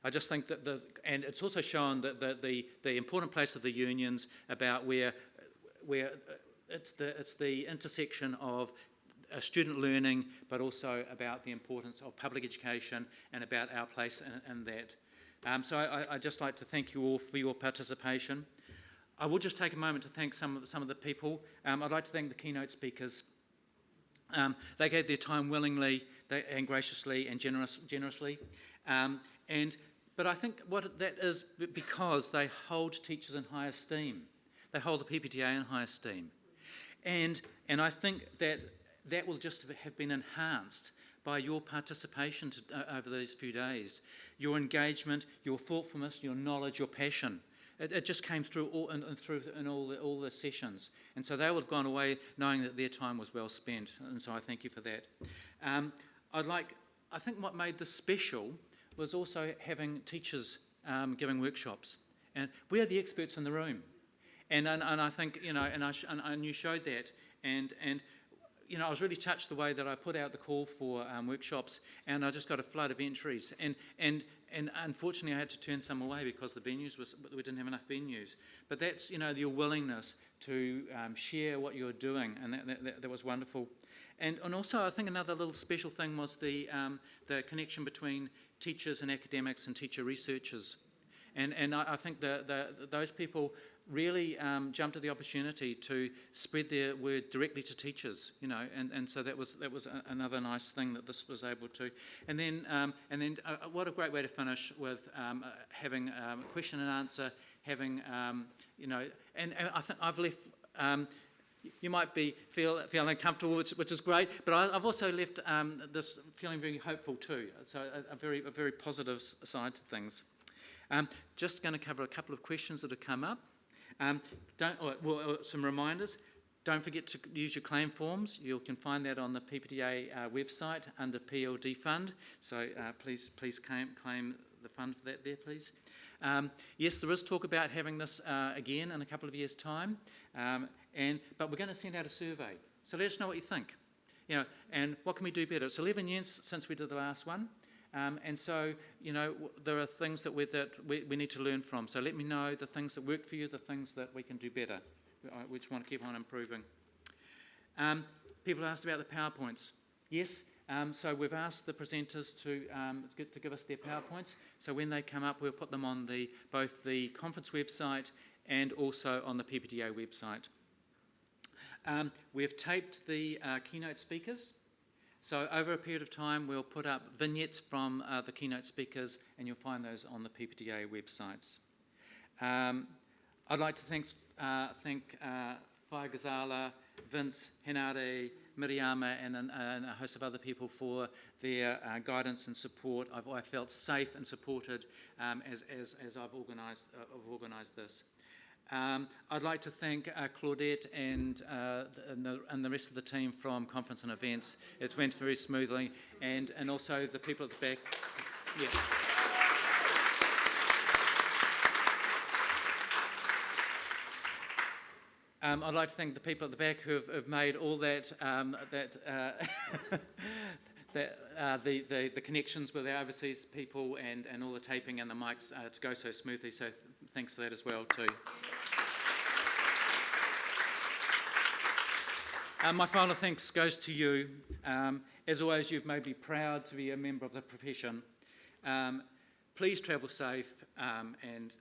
I just think that and it's also shown that the important place of the unions about where it's the intersection of student learning, but also about the importance of public education and about our place in that. So I'd just like to thank you all for your participation. I will just take a moment to thank some of the people. I'd like to thank the keynote speakers. They gave their time willingly and graciously and generously. But I think what that is because they hold teachers in high esteem. They hold the PPTA in high esteem. And I think that will just have been enhanced by your participation over these few days. Your engagement, your thoughtfulness, your knowledge, your passion. It just came through all the sessions. And so they will have gone away knowing that their time was well spent. And so I thank you for that. I think what made this special was also having teachers giving workshops. And we are the experts in the room. And I think, you know, and you showed that. And you know, I was really touched the way that I put out the call for workshops, and I just got a flood of entries. And unfortunately, I had to turn some away because the venues we didn't have enough venues. But that's, you know, your willingness to share what you're doing, and that was wonderful. And also, I think another little special thing was the connection between teachers and academics and teacher researchers. And I think those people really jumped at the opportunity to spread their word directly to teachers, you know, and so that was another nice thing that this was able to. And then what a great way to finish with having question and answer, having you know, and I think I've left. You might feel uncomfortable, which is great, but I've also left this feeling very hopeful too. So a very positive side to things. Just going to cover a couple of questions that have come up. Some reminders. Don't forget to use your claim forms. You can find that on the PPTA website under PLD Fund. So please claim the fund for that there, please. Yes, there is talk about having this again in a couple of years' time, but we're going to send out a survey. So let us know what you think. You know, and what can we do better? It's 11 years since we did the last one. And so, you know, there are things that we need to learn from. So let me know the things that work for you, the things that we can do better. We just want to keep on improving. People asked about the PowerPoints. Yes, so we've asked the presenters to give us their PowerPoints. So when they come up, we'll put them on both the conference website and also on the PPTA website. We've taped the keynote speakers. So over a period of time, we'll put up vignettes from the keynote speakers, and you'll find those on the PPTA websites. I'd like to thank Whai Gazala, Vince, Henare, Miriama, and a host of other people for their guidance and support. I felt safe and supported as I've organised this. I'd like to thank Claudette and the rest of the team from Conference and Events. It went very smoothly, and also the people at the back. Yeah. I'd like to thank the people at the back who have made all that, the connections with our overseas people and all the taping and the mics to go so smoothly. So thanks for that as well too. My final thanks goes to you. As always, you've made me proud to be a member of the profession. Please travel safe and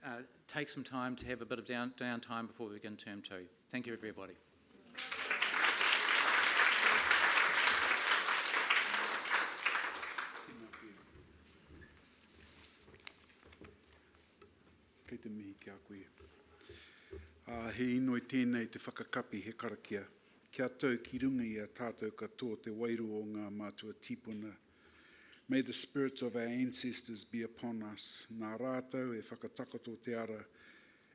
take some time to have a bit of downtime before we begin term 2. Thank you, everybody. Kei te mihi ki a koe. He ino I tēnei te whakakapi he karakia. Kia tau ki runga I a tātou katoa te wairu o ngā mātua tipuna. May the spirits of our ancestors be upon us. Nā rātou e whakatakato te ara.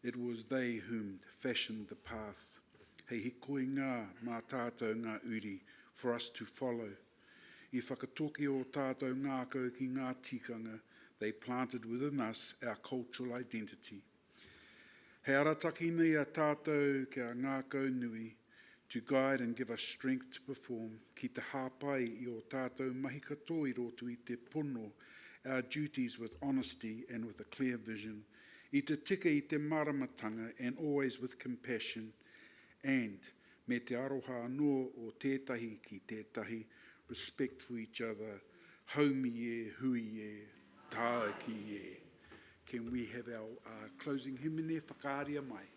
It was they whom fashioned the path. Hei he koe ngā mā tātou ngā uri for us to follow. I whakatoki o tātou ngākau ki ngā tikanga, they planted within us our cultural identity. He arataki nei a tātou kia ngākau nui, to guide and give us strength to perform, ki te hāpai I o tātou mahi katoa I roto I te pono, our duties with honesty and with a clear vision, I te tika I te maramatanga and always with compassion, and me te aroha anō o tētahi ki tētahi, respect for each other, haumi e, hui e, tāki e. Can we have our closing hymn whakaaria mai?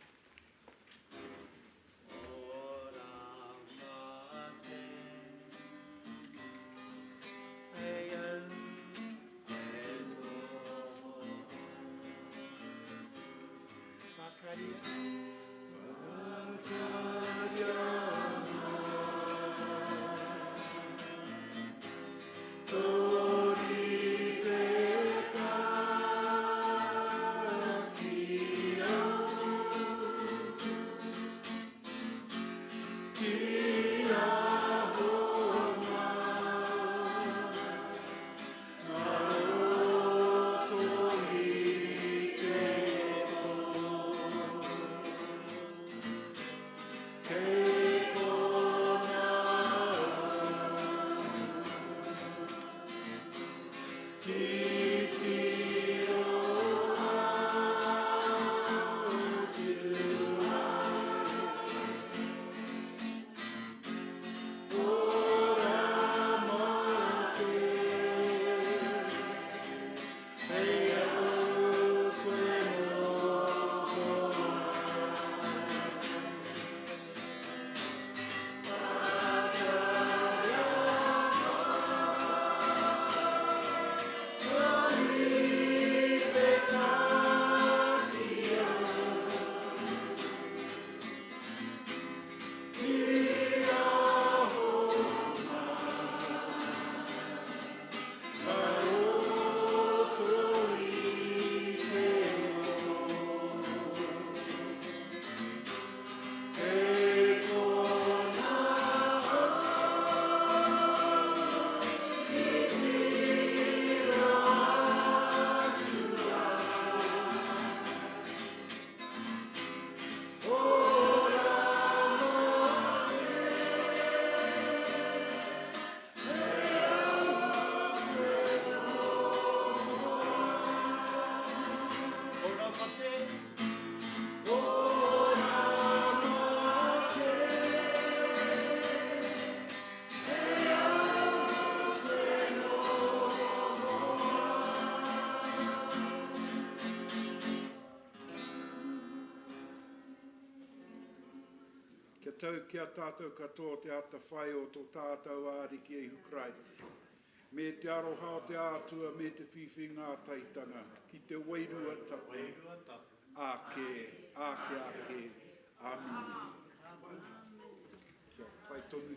Tau kia tātou katoa te ata whai o tō tātou āriki e hukraits. Me te aroha o te ātua, me te whiwhi ngā taitanga, ki te wairua tapu. Ake, ake, ake, amin. Kia pai tonu